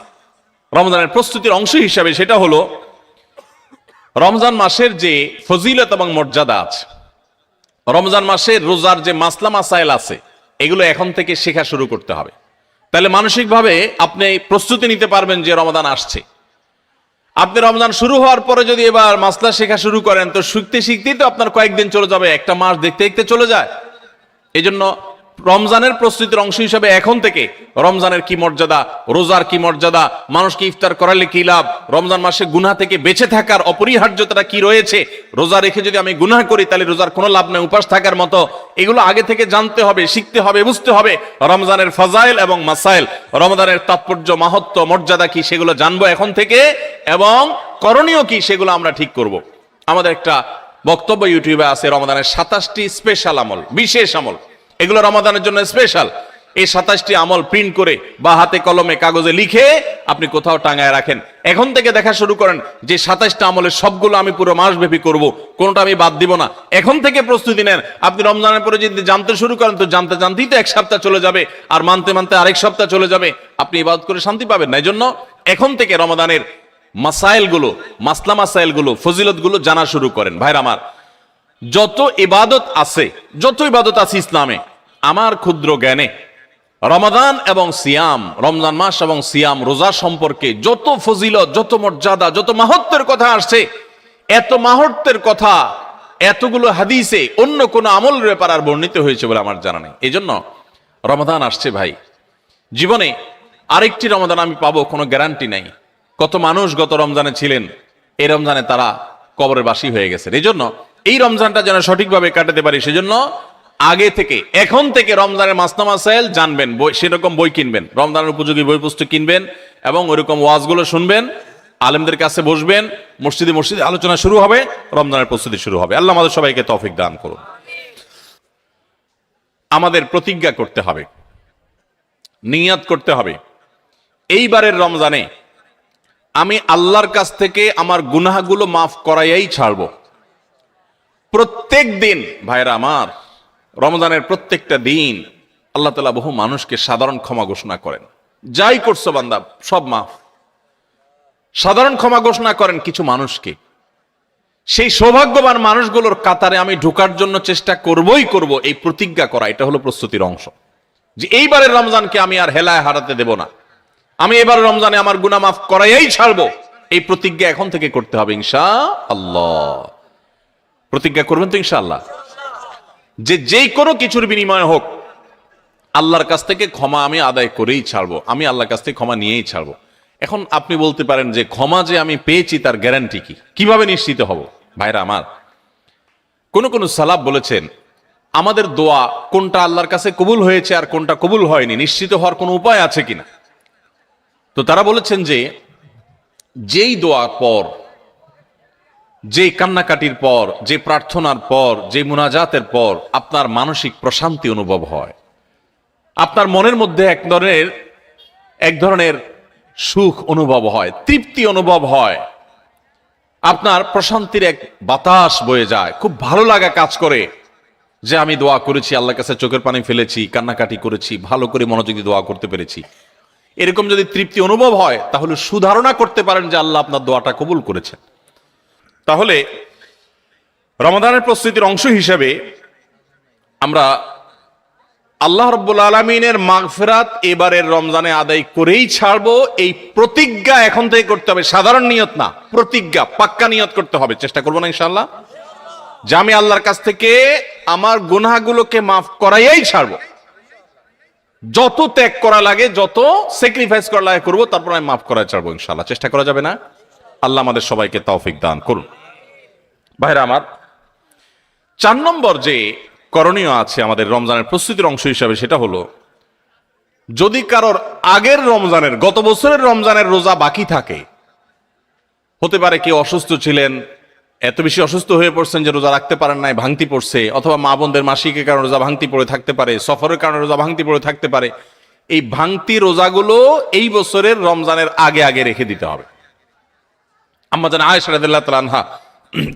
রমজানের প্রস্তুতির অংশ হিসাবে, সেটা হলো রমজান মাসের যে ফজিলত এবং মর্যাদা আছে, রমজান মাসের রোজার যে মাসলা মাসাইল আছে, এগুলো এখন থেকে শেখা শুরু করতে হবে। তাহলে মানসিকভাবে আপনি প্রস্তুতি নিতে পারবেন যে রমজান আসছে। আপনি রমজান শুরু হওয়ার পরে যদি এবার মাসলা শেখা শুরু করেন, তো শিখতে শিখতেই তো আপনার কয়েকদিন চলে যাবে, একটা মাস দেখতে দেখতে চলে যায়। এই জন্য রমজানের প্রস্তুতির অংশ হিসাবে এখন থেকে রমজানের কি মর্যাদা, রোজার কি মর্যাদা, মানুষকে ইফতার করালে কি লাভ, রমজান মাসে গুনাহ থেকে বেঁচে থাকার অপরিহার্যতা কি রয়েছে, রোজা রেখে যদি আমি গুনাহ করি তাহলে রোজার কোনো লাভ নেই, উপাস থাকার মতো, এগুলো আগে থেকে জানতে হবে, শিখতে হবে, বুঝতে হবে। রমজানের ফাজাইল এবং মাসাইল, রমজানের তাৎপর্য, মাহাত্ম্য, মর্যাদা কি, সেগুলো জানবো এখন থেকে, এবং করণীয় কি সেগুলো আমরা ঠিক করব। আমাদের একটা বক্তব্য ইউটিউবে আছে, রমজানের 27টি স্পেশাল আমল, বিশেষ আমল, এগুলো রমাদানের জন্য স্পেশাল। এই 27টি আমল প্রিন্ট করে বা হাতে কলমে কাগজে লিখে আপনি কোথাও টাঙায় রাখেন। এখন থেকে দেখা শুরু করেন যে 27টা আমলের সবগুলো আমি পুরো মাস ব্যাপী করব, কোনটা আমি বাদ দিব না। এখন থেকে প্রস্তুতি নেন। আপনি রমজানের পরে যদি জানতে শুরু করেন, তো জানতে জানতেই তো এক সপ্তাহ চলে যাবে, আর মানতে মানতে আরেক সপ্তাহ চলে যাবে, আপনি ইবাদত করে শান্তি পাবেন না। এই জন্য এখন থেকে রমাদানের মাসাইলগুলো, মাসলা মাসাইলগুলো, ফজিলতগুলো জানা শুরু করেন। ভাইরা আমার, যত ইবাদত আছে, যত ইবাদত আছে ইসলামে, আমার ক্ষুদ্র জ্ঞানে রমাদান এবং সিয়াম, রমজান মাস এবং সিয়াম, রোজা সম্পর্কে যত ফজিলত, যত মর্যাদা, যত মাহাত্ম্যের কথা আসছে, এত মাহাত্ম্যের কথা এতগুলো হাদিসে অন্য কোন আমলের ব্যাপার আর বর্ণিত হয়েছে বলে আমার জানা নেই। এই জন্য রমাদান আসছে ভাই, জীবনে আরেকটি রমাদান আমি পাবো কোনো গ্যারান্টি নাই। কত মানুষ গত রমজানে ছিলেন, এই রমজানে তারা কবরের বাসী হয়ে গেছে। এই জন্য এই রমজানটা যেন সঠিকভাবে কাটাতে পারি, সেজন্য আগে থেকে এখন থেকে রমজানের মাসনা মাসাইল জানবেন, সেরকম বই কিনবেন, রমজানের উপযোগী বই পুস্তক কিনবেন এবং ওইরকম ওয়াজগুলো শুনবেন, আলেমদের কাছে বসবেন, মসজিদে মসজিদে আলোচনা শুরু হবে, রমজানের প্রস্তুতি শুরু হবে। আল্লাহ আমাদের সবাইকে তৌফিক দান করুন। আমাদের প্রতিজ্ঞা করতে হবে, নিয়াত করতে হবে, এইবারের রমজানে আমি আল্লাহর কাছ থেকে আমার গুনাহগুলো মাফ করাইয়াই ছাড়ব। প্রত্যেক দিন ভাইরা আমার, রমজানের প্রত্যেকটা দিন আল্লাহ তাআলা বহু মানুষকে সাধারণ ক্ষমা ঘোষণা করেন। যাই করছো বান্দা সব মাফ, সাধারণ ক্ষমা ঘোষণা করেন কিছু মানুষকে। সেই সৌভাগ্যবান মানুষগুলোর কাতারে আমি ঢোকার জন্য চেষ্টা করবই করব, এই প্রতিজ্ঞা করা, এটা হলো প্রস্তুতির অংশ। যে এইবারের রমজানকে আমি আর হেলায় হারাতে দেব না, আমি এবার রমজানে আমার গুনাহ মাফ করাইয়াই ছাড়বো, এই প্রতিজ্ঞা এখন থেকে করতে হবে ইনশাআল্লাহ। প্রতিজ্ঞা করবেন তো ইনশাআল্লাহ, যে যেই কোনো কিছুর বিনিময় হোক আল্লাহর কাছ থেকে ক্ষমা আমি আদায় করেই ছাড়বো, আমি আল্লাহর কাছ থেকে ক্ষমা নিয়েই ছাড়বো। এখন আপনি বলতে পারেন যে ক্ষমা যে আমি পেয়েছি তার গ্যারান্টি কি, কিভাবে নিশ্চিত হব? ভাইরা আমার, কোন কোন সালাফ বলেছেন আমাদের দোয়া কোনটা আল্লাহর কাছে কবুল হয়েছে আর কোনটা কবুল হয়নি নিশ্চিত হওয়ার কোনো উপায় আছে কিনা। তো তারা বলেছেন যে যেই দোয়ার পর, যেই কান্নাকাটির পর, যে প্রার্থনার পর, যে মুনাজাতের পর আপনার মানসিক প্রশান্তি অনুভব হয়, আপনার মনের মধ্যে এক ধরনের সুখ অনুভব হয়, তৃপ্তি অনুভব হয়, আপনার প্রশান্তির এক বাতাস বয়ে যায়, খুব ভালো লাগা কাজ করে যে আমি দোয়া করেছি, আল্লাহর কাছে চোখের পানি ফেলেছি, কান্নাকাটি করেছি, ভালো করে মনোযোগী দোয়া করতে পেরেছি, এরকম যদি তৃপ্তি অনুভব হয় তাহলে সুধারণা করতে পারেন যে আল্লাহ আপনার দোয়াটা কবুল করেছেন। তাহলে রমাদানের প্রস্তুতির অংশ হিসেবে আমরা আল্লাহ রাব্বুল আলামিনের মাগফিরাত এবারের রমজানে আদায় করেই ছাড়বো, এই প্রতিজ্ঞা এখন থেকে করতে হবে। সাধারণ নিয়ত না, প্রতিজ্ঞা, পাক্কা নিয়ত করতে হবে। চেষ্টা করবো না ইনশাআল্লাহ যে আমি আল্লাহর কাছ থেকে আমার গুনাহগুলোকে মাফ করাইয়াই ছাড়বো, যত ত্যাগ করা লাগে, যত স্যাক্রিফাইস করা লাগে করবো, তারপর আমি মাফ করাই ছাড়বো ইনশাআল্লাহ। চেষ্টা করা যাবে না? আল্লাহ আমাদের সবাইকে তৌফিক দান করুন। ভাইরা আমার, 4 নম্বর যে করণীয় আছে আমাদের রমজানের প্রস্তুতির অংশ হিসাবে, সেটা হলো যদি কারোর আগের রমজানের, গত বছরের রমজানের রোজা বাকি থাকে, হতে পারে কেউ অসুস্থ ছিলেন, এত বেশি অসুস্থ হয়ে পড়ছেন যে রোজা রাখতে পারেন নাই, ভাঙতি পড়ছে, অথবা মা বোনদের মাসিকের কারণে রোজা ভাঙতি পড়ে থাকতে পারে, সফরের কারণে রোজা ভাঙতি পড়ে থাকতে পারে। এই ভাঙতি রোজাগুলো এই বছরের রমজানের আগে আগে রেখে দিতে হবে। আম্মা জান আয়েশা রাদিয়াল্লাহু তাআলা আনহা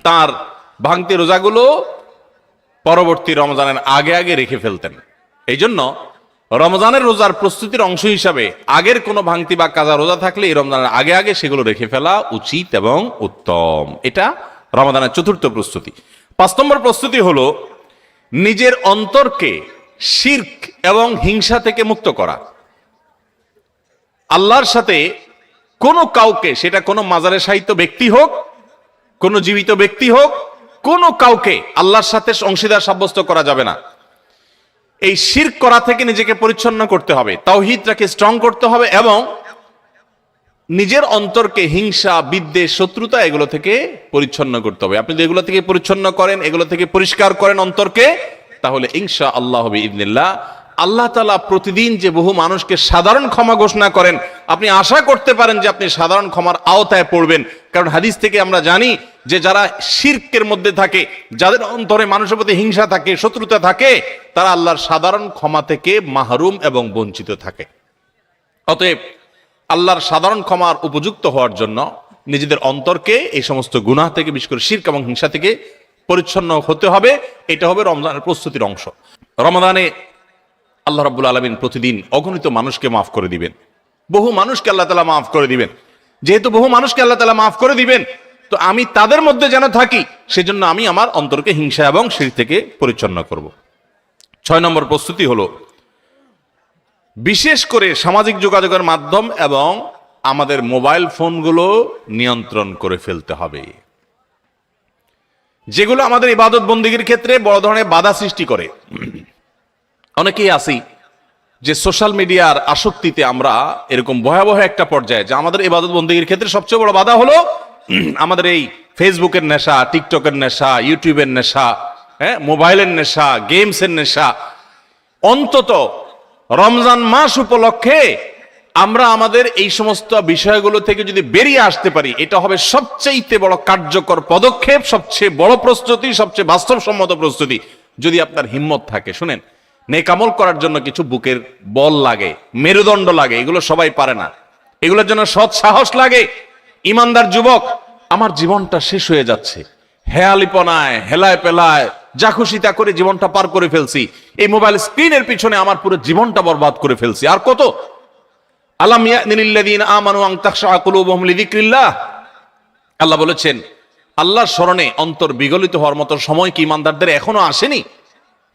তার ভাঙতি রোজাগুলো পরবর্তী রমজানের আগে আগে রেখে ফেলতেন। এই জন্য রমজানের রোজার প্রস্তুতির অংশ হিসাবে আগের কোনো ভাঙতি বা কাজা রোজা থাকলে এই রমজানের আগে আগে সেগুলো রেখে ফেলা উচিত এবং উত্তম। এটা রমজানের চতুর্থ প্রস্তুতি। 5 নম্বর প্রস্তুতি হলো নিজের অন্তরকে শিরক এবং হিংসা থেকে মুক্ত করা। আল্লাহর সাথে কোনো কাউকে, সেটা কোনো মাজারে শায়িত ব্যক্তি হোক, কোনো জীবিত ব্যক্তি হোক, কোনো কাউকে আল্লাহর সাথে অংশীদার সাব্যস্ত করা যাবে না। এই শিরক করা থেকে নিজেকে পরিচ্ছন্ন করতে হবে, তাওহীদটাকে স্ট্রং করতে হবে এবং নিজের অন্তরকে হিংসা, বিদ্বেষ, শত্রুতা এগুলো থেকে পরিচ্ছন্ন করতে হবে। আপনি যদি এগুলো থেকে পরিচ্ছন্ন করেন, এগুলো থেকে পরিষ্কার করেন অন্তরকে, তাহলে ইনশাআল্লাহ বিইذনিল্লাহ আল্লাহ তাআলা প্রতিদিন যে বহু মানুষকে সাধারণ ক্ষমা ঘোষণা করেন, আপনি আশা করতে পারেন যে আপনি সাধারণ ক্ষমার আওতায় পড়বেন। কারণ হাদিস থেকে আমরা জানি যে যারা শিরকের মধ্যে থাকে, যাদের অন্তরে মানুষের প্রতি হিংসা থাকে, শত্রুতা থাকে, তারা আল্লাহর সাধারণ ক্ষমা থেকে মাহরুম এবং বঞ্চিত থাকে। অতএব আল্লাহর সাধারণ ক্ষমার উপযুক্ত হওয়ার জন্য নিজেদের অন্তরকে এই সমস্ত গুনাহ থেকে, বিশেষ করে শিরক এবং হিংসা থেকে পরিচ্ছন্ন হতে হবে। এটা হবে রমজানের প্রস্তুতির অংশ। রমাদানে আল্লাহ রাব্বুল আলামিন প্রতিদিন অগণিত মানুষকে মাফ করে দিবেন, বহু মানুষকে আল্লাহ তাআলা মাফ করে দিবেন। যেহেতু বহু মানুষকে আল্লাহ তাআলা মাফ করে দিবেন, তো আমি তাদের মধ্যে যেন থাকি, সেজন্য আমি আমার অন্তরকে হিংসা এবং শিরক থেকে পরিচ্ছন্ন করব। 6 নম্বর প্রস্তুতি হলো বিশেষ করে সামাজিক যোগাযোগের মাধ্যম এবং আমাদের মোবাইল ফোনগুলো নিয়ন্ত্রণ করে ফেলতে হবে, যেগুলো আমাদের ইবাদত বন্দেগীর ক্ষেত্রে বড় ধরনের বাধা সৃষ্টি করে। অনেকেই আছি যে সোশ্যাল মিডিয়ার আসক্তিতে আমরা এরকম ভয়াবহ একটা পর্যায়ে, যে আমাদের ইবাদত বন্দেগীর ক্ষেত্রে সবচেয়ে বড় বাধা হলো আমাদের এই ফেসবুকের নেশা, টিকটকের নেশা, ইউটিউবের নেশা, হ্যাঁ, মোবাইলের নেশা, গেমসের নেশা। অন্তত রমজান মাস উপলক্ষে আমরা আমাদের এই সমস্ত বিষয়গুলো থেকে যদি বেরিয়ে আসতে পারি, এটা হবে সবচেয়ে বড় কার্যকর পদক্ষেপ, সবচেয়ে বড় প্রস্তুতি, সবচেয়ে বাস্তবসম্মত প্রস্তুতি। যদি আপনার হিম্মত থাকে, শুনেন, নেক আমল করার জন্য কিছু বুকের বল লাগে, মেরুদণ্ড লাগে, এগুলো সবাই পারে না। এগুলোর জন্য সৎ সাহস লাগে। ইমানদার যুবক, আমার জীবনটা শেষ হয়ে যাচ্ছে, হেয়ালিপনায়, হেলায় পেলায় যা খুশি তা করে জীবনটা পার করে ফেলছি, এই মোবাইল স্ক্রিনের পিছনে আমার পুরো জীবনটা বরবাদ করে ফেলছি, আর কত? আলাম ইয়ানিল্লাযীনা আমানু আন তাখশা কুলুবুহুম লিযিকরিল্লাহ। আল্লাহ বলেছেন, আল্লাহর স্মরণে অন্তর বিগলিত হওয়ার মতো সময় কি ইমানদারদের এখনো আসেনি?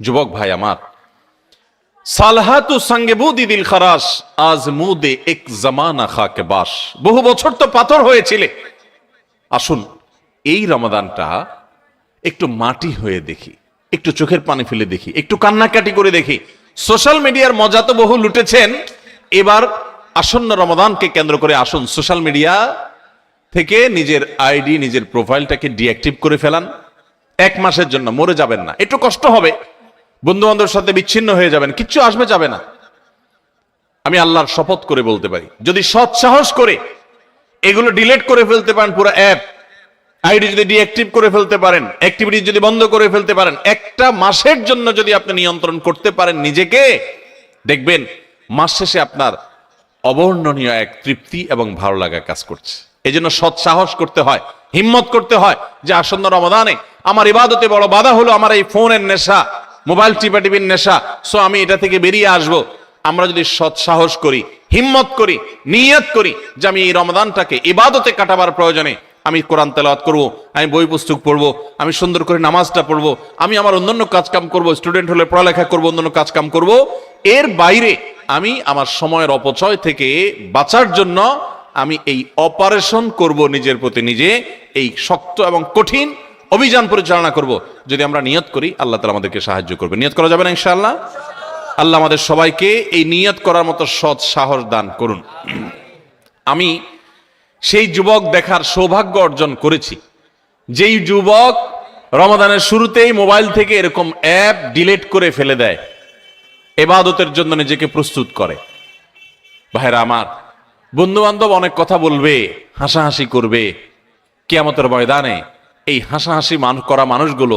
যুবক ভাই আমার, সালহাতু সঙ্গে বুদি দিল খারাস আজ মুদে এক জামানা খাকে বাস। বহু বছর তো পাথর হয়েছিলে, আসুন এই রমাদানটা একটু মাটি হয়ে দেখি, একটু চোখের পানি ফেলে দেখি, একটু কান্নাকাটি করে দেখি। সোশ্যাল মিডিয়ার মজা তো বহু লুটেছেন, এবার আসন্ন রমাদানকে কেন্দ্র করে আসুন সোশ্যাল মিডিয়া থেকে নিজের আইডি, নিজের প্রোফাইলটাকে ডিঅ্যাক্টিভ করে ফেলান। 1 মাসের জন্য মরে যাবেন না, একটু কষ্ট হবে, বন্ধু বান্ধবের সাথে বিচ্ছিন্ন হয়ে যাবেন, কিচ্ছু আসবে যাবে না। আমি আল্লাহর শপথ করে বলতে পারি, যদি সৎ সাহস করে এগুলো ডিলিট করে ফেলতে পারেন, পুরো অ্যাপ আইডি যদি ডিঅ্যাক্টিভ করে ফেলতে পারেন, অ্যাক্টিভিটি যদি বন্ধ করে ফেলতে পারেন, 1টা মাসের জন্য যদি আপনি নিয়ন্ত্রণ করতে পারেন নিজেকে, দেখবেন মাস শেষে আপনার অবর্ণনীয় এক তৃপ্তি এবং ভালো লাগা কাজ করছে। এই জন্য সৎ সাহস করতে হয়, হিম্মত করতে হয় যে আসন্ন রমাদানে আমার ইবাদতে বড় বাধা হলো আমার এই ফোনের নেশা, মোবাইল টিপাটিপির নেশা, সো আমি এটা থেকে বেরিয়ে আসব। আমরা যদি সৎ সাহস করি, হিম্মত করি, নিয়ত করি যে আমি এই রমাদানটাকে ইবাদতে কাটাবার প্রয়োজনে আমি কোরআন তেলাওয়াত করব, আমি বই পুস্তক পড়বো, আমি সুন্দর করে নামাজটা পড়বো, আমি আমার অন্যান্য কাজকাম করব, স্টুডেন্ট হলে পড়ালেখা করব, অন্যান্য কাজকাম করব, এর বাইরে আমি আমার সময়ের অপচয় থেকে বাঁচার জন্য আমি এই অপারেশন করব, নিজের প্রতি নিজে এই শক্ত এবং কঠিন অভিযান পরিচালনা করব। যদি আমরা নিয়ত করি, আল্লাহ তাআলা আমাদেরকে সাহায্য করবে। নিয়ত করা যাবে না ইনশাআল্লাহ? আল্লাহ আমাদের সবাইকে এই নিয়ত করার মতো সৎ সাহস দান করুন। আমি সেই যুবক দেখার সৌভাগ্য অর্জন করেছি, যেই যুবক রমাদানের শুরুতেই মোবাইল থেকে এরকম অ্যাপ ডিলিট করে ফেলে দেয়, ইবাদতের জন্য নিজেকে প্রস্তুত করে। ভাইরা আমার, বন্ধু বান্ধব অনেক কথা বলবে, হাসাহাসি করবে, কিয়ামতের ময়দানে এই হাসাহাসি করা মানুষগুলো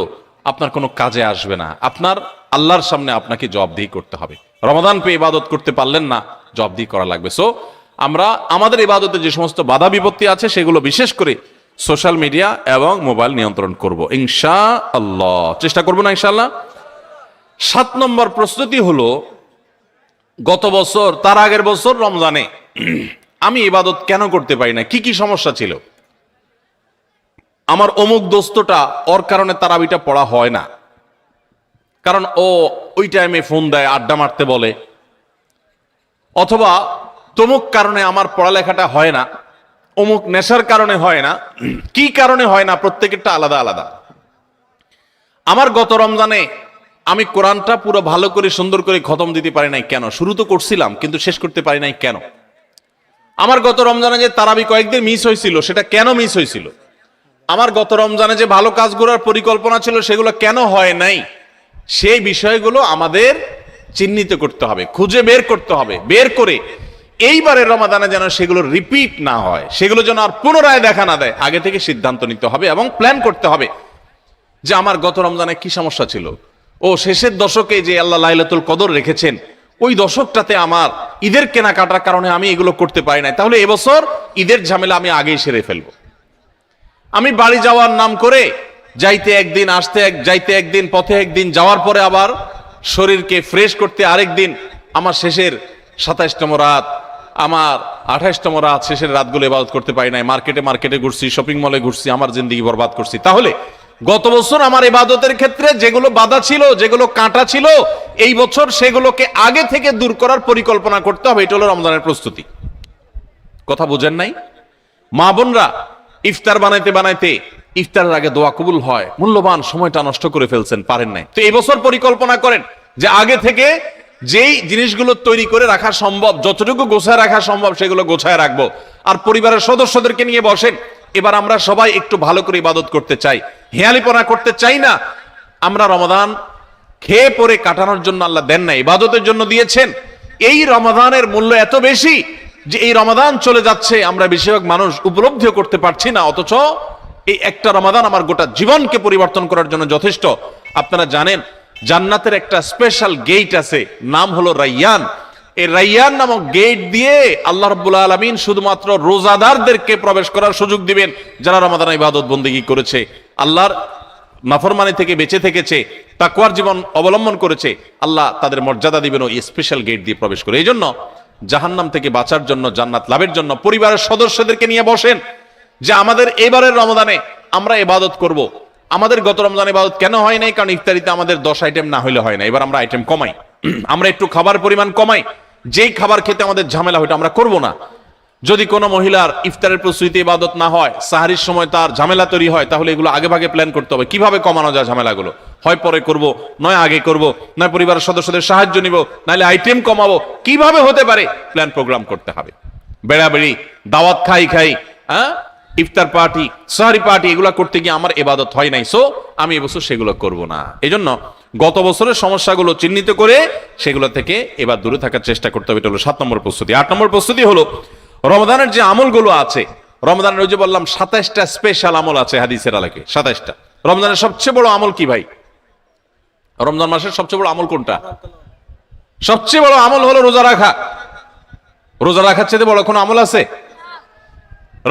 আপনার কোনো কাজে আসবে না। আপনার আল্লাহর সামনে আপনাকে জবাবদিহি করতে হবে। রমাদান পেয়ে ইবাদত করতে পারলেন না, জবাবদিহি করা লাগবে। সো আমরা আমাদের ইবাদতে যে সমস্ত বাধা বিপত্তি আছে সেগুলো বিশেষ করে সোশ্যাল মিডিয়া এবং মোবাইল নিয়ন্ত্রণ করব ইনশাআল্লাহ, চেষ্টা করব না ইনশাআল্লাহ। 7 নম্বর প্রস্তুতি হলো, গত বছর তার আগের বছর রমজানে আমি ইবাদত কেন করতে পারি না, কি কি সমস্যা ছিল। আমার অমুক দোস্তটা, ওর কারণে তারাবিটা পড়া হয় না, কারণ ও ওই টাইমে ফোন দেয়, আড্ডা মারতে বলে, অথবা তমুক কারণে আমার পড়ালেখাটা হয় না, অমুক নেশার কারণে হয় না। কি কারণে হয় না, প্রত্যেকেরটা আলাদা আলাদা। আমার গত রমজানে আমি কোরআনটা পুরো ভালো করে সুন্দর করে খতম দিতে পারি নাই কেন? শুরু তো করছিলাম কিন্তু শেষ করতে পারি নাই কেন? আমার গত রমজানে যে তারাবি কয়েকদিন মিস হয়েছিল, সেটা কেন মিস হয়েছিল? আমার গত রমজানে যে ভালো কাজগুলোর পরিকল্পনা ছিল, সেগুলো কেন হয় নাই? সেই বিষয়গুলো আমাদের চিহ্নিত করতে হবে, খুঁজে বের করতে হবে। বের করে এইবারের রমাদানে যেন সেগুলো রিপিট না হয়, সেগুলো যেন আর পুনরায় দেখা না দেয়, আগে থেকে সিদ্ধান্ত নিতে হবে এবং প্ল্যান করতে হবে যে আমার গত রমজানে কি সমস্যা ছিল। ও শেষের দশকে যে আল্লাহ লাইলাতুল কদর রেখেছেন, ওই দশকটাতে আমার ঈদের কেনাকাটার কারণে আমি এগুলো করতে পারি নাই, তাহলে এবছর ঈদের ঝামেলা আমি আগেই সেরে ফেলবো। আমি বাড়ি যাওয়ার নাম করে যাইতে একদিন, আসতে যাইতে একদিন, পথে একদিন, যাওয়ার পরে আবার শরীরকে ফ্রেশ করতে আরেকদিন, আমার শেষের 27তম রাত, আমার 28তম রাত, শেষের রাতগুলো ইবাদত করতে পারি নাই। মার্কেটে ঘুরছি, শপিং মলে ঘুরছি, আমার জিন্দেগি বরবাদ করছি। তাহলে গত বছর আমার ইবাদতের ক্ষেত্রে যেগুলো বাধা ছিল, যেগুলো কাঁটা ছিল, এই বছর সেগুলোকে আগে থেকে দূর করার পরিকল্পনা করতে হবে। এটা হলো রমজানের প্রস্তুতি। কথা বুঝেন নাই? মা বোনরা ইফতার বানাইতে বানাইতে ইফতারের আগে দোয়া কবুল হয়, মূল্যবান সময়টা নষ্ট করে ফেলছেন, পারেন নাই। তো এই বছর পরিকল্পনা করেন যে আগে থেকে যেই জিনিসগুলো তৈরি করে রাখা সম্ভব, যতটুকু গোছায় রাখা সম্ভব সেগুলো গোছায় রাখবো। আর পরিবারের সদস্যদেরকে নিয়ে বসেন, এবার আমরা সবাই একটু ভালো করে ইবাদত করতে চাই, হেয়ালিপনা করতে চাই না। আমরা রমাদান খেয়ে পরে কাটানোর জন্য আল্লাহ দেন না, ইবাদতের জন্য দিয়েছেন। এই রমাদানের মূল্য এত বেশি যে এই রমাদান চলে যাচ্ছে, আমরা বেশিরভাগ মানুষ উপলব্ধিও করতে পারছি না, অথচ এই একটা রমাদান আমার গোটা জীবনকে পরিবর্তন করার জন্য যথেষ্ট। আপনারা জানেন জান্নাতের একটা স্পেশাল গেট আছে, নাম হলো রাইয়ান। এই রাইয়ান নামক গেট দিয়ে আল্লাহ রাব্বুল আলামিন শুধুমাত্র রোজাদারদেরকে প্রবেশ করার সুযোগ দিবেন, যারা রমাদান ইবাদত বন্দেগী করেছে, আল্লাহর নাফরমানি থেকে বেঁচে থেকেছে, তাকওয়ার জীবন অবলম্বন করেছে। আল্লাহ তাদের মর্যাদা দিবেন ওই স্পেশাল গেট দিয়ে প্রবেশ করে। এই জন্য জাহান্নাম থেকে বাঁচার জন্য, জান্নাত লাভের জন্য পরিবারের সদস্যদেরকে নিয়ে বসেন যে আমাদের এবারের রমাদানে আমরা ইবাদত করব। আমাদের গত রমজান ইবাদত কেন হয় নাই? কারণ ইফতারিতে আমাদের 10 আইটেম না হইলে হয় না। এবার আমরা আইটেম কমাই, আমরা একটু খাবার পরিমাণ কমাই। যেই খাবার খেতে আমাদের ঝামেলা হইটা আমরা করব না। যদি কোনো মহিলার ইফতারের প্রস্তুতি ইবাদত না হয়, সাহারির সময় তার ঝামেলা তৈরি হয়, তাহলে এগুলো আগে ভাগে প্ল্যান করতে হবে কিভাবে কমানো যায় ঝামেলাগুলো। হয় পরে করব, নয় আগে করব, নয় পরিবারের সদস্যদের সাহায্য নিব, নাহলে আইটেম কমাবো, কিভাবে হতে পারে প্ল্যান প্রোগ্রাম করতে হবে। বেড়াবেড়ি, দাওয়াত খাই, হ্যাঁ, ইফতার পার্টি, সাহারি পার্টি, এগুলো করতে গিয়ে আমার ইবাদত হয় নাই, সো আমি এবছর সেগুলো করব না। এজন্য গত বছরের সমস্যাগুলো চিহ্নিত করে সেগুলো থেকে এবার দূরে থাকার চেষ্টা করতে হবে। এটা হলো 7 নম্বর প্রস্তুতি। 8 নম্বর প্রস্তুতি হলো রমাদানের যে আমলগুলো আছে, রমাদানের ওই যে বললাম 27টা স্পেশাল আমল আছে হাদিসের আলোকে, 27টা। রমজানের সবচেয়ে বড় আমল কি ভাই? রমজান মাসের সবচেয়ে বড় আমল কোনটা? সবচেয়ে বড় আমল হলো রোজা রাখা। রোজা রাখার চেয়ে বড় কোনো আমল আছে?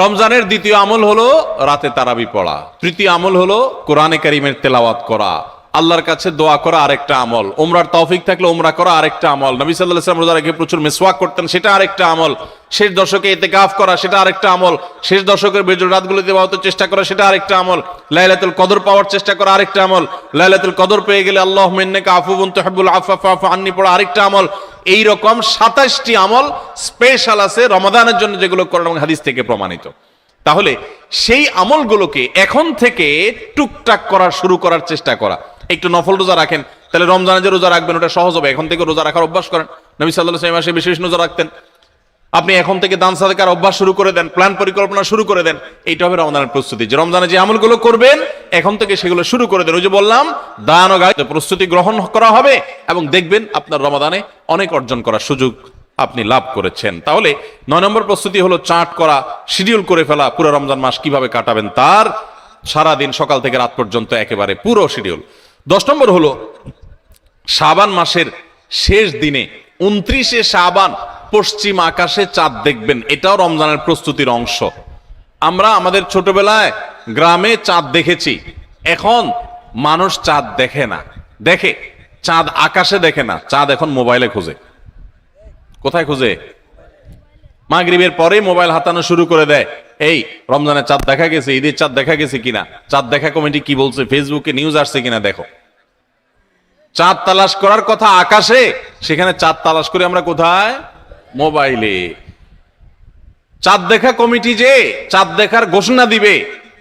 রমজানের দ্বিতীয় আমল হলো রাতে তারাবি পড়া। তৃতীয় আমল হলো কোরআনে কারীমের তেলাওয়াত করা। আল্লাহর কাছে দোয়া করা আরেকটা আমল। উমরার তৌফিক থাকলে উমরা করা আরেকটা আমল। নবী সাল্লাল্লাহু আলাইহি ওয়াসাল্লাম রোজা রেখে প্রচুর মিসওয়াক করতেন, সেটা আরেকটা আমল। শেষ দশকে ইতিকাফ করা, সেটা আরেকটা আমল। শেষ দশকের বেজর রাতগুলোতে ইবাদতের চেষ্টা করা, সেটা আরেকটা আমল। লাইলাতুল কদর পাওয়ার চেষ্টা করা আরেকটা আমল। লাইলাতুল কদর পেয়ে গেলে আল্লাহুম্মা ইন্নাকা আফুউন তুহিব্বুল আফওয়া ফা'ফু আন্নি পড়া আরেকটা আমল। এই রকম 27টি আমল স্পেশাল আছে রমাদানের জন্য, যেগুলো কোরআন এবং হাদিস থেকে প্রমাণিত। তাহলে সেই আমলগুলোকে এখন থেকে টুকটাক করা শুরু করার চেষ্টা করা। একটু নফল রোজা রাখেন, তাহলে রমজানে যে রোজা রাখবেন ওটা সহজ হবে। এখন থেকে রোজা রাখার অভ্যাস করেন। নবী সাল্লাল্লাহু আলাইহি ওয়াসাল্লাম মাসে বেশি বেশি রোজা রাখতেন। আপনি এখন থেকে দান সাদাকার অভ্যাস শুরু করে দেন, প্ল্যান পরিকল্পনা শুরু করে দেন। এইটা হবে রমজানের প্রস্তুতি, যে রমজানে যে আমলগুলো করবেন এখন থেকে সেগুলো শুরু করে দেন। ওই যে বললাম দান ও গায়ে প্রস্তুতি গ্রহণ করা হবে এবং দেখবেন আপনার রমাদানে অনেক অর্জন করার সুযোগ আপনি লাভ করেছেন। তাহলে 9 নম্বর প্রস্তুতি হলো চার্ট করা, শিডিউল করে ফেলা, পুরো রমজান মাস কিভাবে কাটাবেন তার সারা দিন সকাল থেকে রাত পর্যন্ত একেবারে পুরো শিডিউল। 10 নম্বর হলো শাবান মাসের শেষ দিনে 29শে শাবান পশ্চিম আকাশে চাঁদ দেখবেন। এটাও রমজানের প্রস্তুতির অংশ। আমরা আমাদের ছোটবেলায় গ্রামে চাঁদ দেখেছি, এখন মানুষ চাঁদ দেখে না। দেখে চাঁদ আকাশে দেখে না, চাঁদ এখন মোবাইলে খোঁজে। কোথায় খুঁজে? মাগরিবের পরে মোবাইল হাতানো শুরু করে দেয়। এই রমজানের চাঁদ দেখা গেছে, ঈদের চাঁদ দেখা গেছে কিনা, চাঁদ দেখা কমিটি কি বলছে, ফেসবুকে নিউজ আসছে কিনা দেখো। চাঁদ তালাশ করার কথা আকাশে, সেখানে চাঁদ তালাশ করে আমরা কোথায়? মোবাইলে। চাঁদ দেখা কমিটি যে চাঁদ দেখার ঘোষণা দিবে,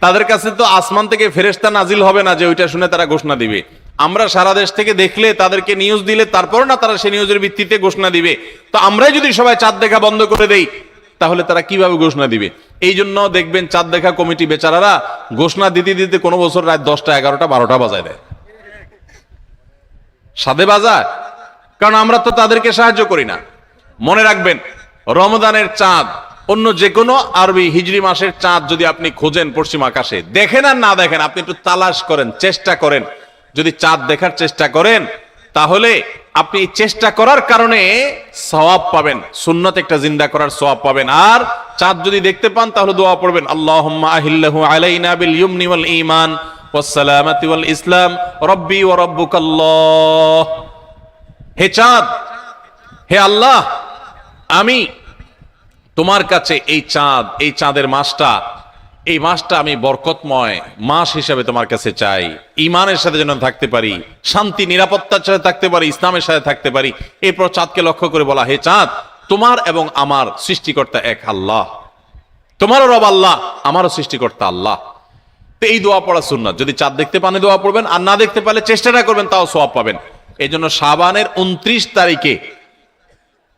তাদের কাছে তো আসমান থেকে ফেরেশতা নাজিল হবে না যে ওইটা শুনে তারা ঘোষণা দিবে। আমরা সারা দেশ থেকে দেখলে, তাদেরকে নিউজ দিলে তারপর না তারা সেই নিউজের ভিত্তিতে ঘোষণা দিবে। তো আমরাই যদি সবাই চাঁদ দেখা বন্ধ করে দেই, তাহলে তারা কিভাবে ঘোষণা দিবে? এই জন্য দেখবেন চাঁদ দেখা কমিটি বেচারারা ঘোষণা দিতে দিতে কোনো বছর রাত 10টা 11টা 12টা বাজায় দেয়। সাধে বাজায়, কারণ আমরা তো তাদেরকে সাহায্য করি না। মনে রাখবেন, রমজানের চাঁদ অন্য যে কোনো আরবি হিজরি মাসের চাঁদ যদি আপনি খোঁজেন পশ্চিম আকাশে, দেখেন আর না দেখেন, আপনি একটু তালাশ করেন, চেষ্টা করেন। যদি চাঁদ দেখার চেষ্টা করেন, তাহলে আপনি চেষ্টা করার কারণে সওয়াব পাবেন, সুন্নাত একটা জিন্দা করার সওয়াব পাবেন। আর চাঁদ যদি দেখতে পান তাহলে দোয়া পড়বেন, আল্লাহুম্মা আহিল্লাহু আলাইনা বিল ইয়ুমনি ওয়াল ঈমান ওয়াস সালামাতি ওয়াল ইসলাম রব্বি ওয়া রাব্বুকাল্লাহ। হে চাঁদ, হে আল্লাহ, আমি তোমার কাছে এই চাঁদ, এই চাঁদের মাসটা, এই মাসটা আমি বরকতময় মাস হিসাবে তোমার কাছে চাই। ঈমানের সাথে যেন থাকতে পারি, শান্তি নিরাপত্তার সাথে থাকতে পারি, ইসলামের সাথে থাকতে পারি। এরপর চাঁদকে লক্ষ্য করে বলা, হে চাঁদ, তোমার এবং আমার সৃষ্টিকর্তা এক আল্লাহ, তোমারও রব আল্লাহ, আমারও সৃষ্টিকর্তা আল্লাহ। তো এই দোয়া পড়া সুন্নাত। যদি চাঁদ দেখতে পান দোয়া পড়বেন, আর না দেখতে পারলে চেষ্টাটা করবেন, তাও সওয়াব পাবেন। এই জন্য শাবানের 29 তারিখে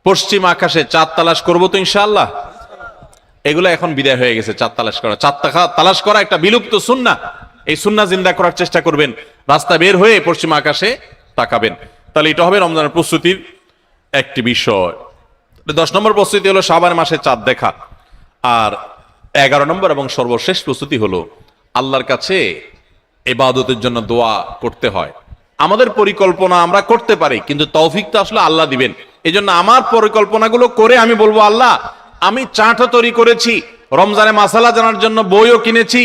পশ্চিম আকাশে চাঁদ তালাশ করবো তো ইনশাআল্লাহ। এগুলো এখন বিদায় হয়ে গেছে, চাঁদ তালাশ করা। চাঁদ তালাশ করা একটা বিলুপ্ত সুন্নাহ। এই সুন্নাহ জিন্দা করার চেষ্টা করবেন। রাস্তা বের হয়ে পশ্চিম আকাশে তাকাবেন। তাহলে এটা হবে রমজানের প্রস্তুতির একটি বিষয়। 10 নম্বর প্রস্তুতি হলো শাবান মাসে চাঁদ দেখা। আর 11 নম্বর এবং সর্বশেষ প্রস্তুতি হলো আল্লাহর কাছে ইবাদতের জন্য দোয়া করতে হয়। আমাদের পরিকল্পনা আমরা করতে পারি, কিন্তু তৌফিক তো আসলে আল্লাহ দিবেন। এই জন্য আমার পরিকল্পনাগুলো করে আমি বলবো, আল্লাহ আমি চাটও তৈরি করেছি, রমজানে মাসালা জানার জন্য বইও কিনেছি,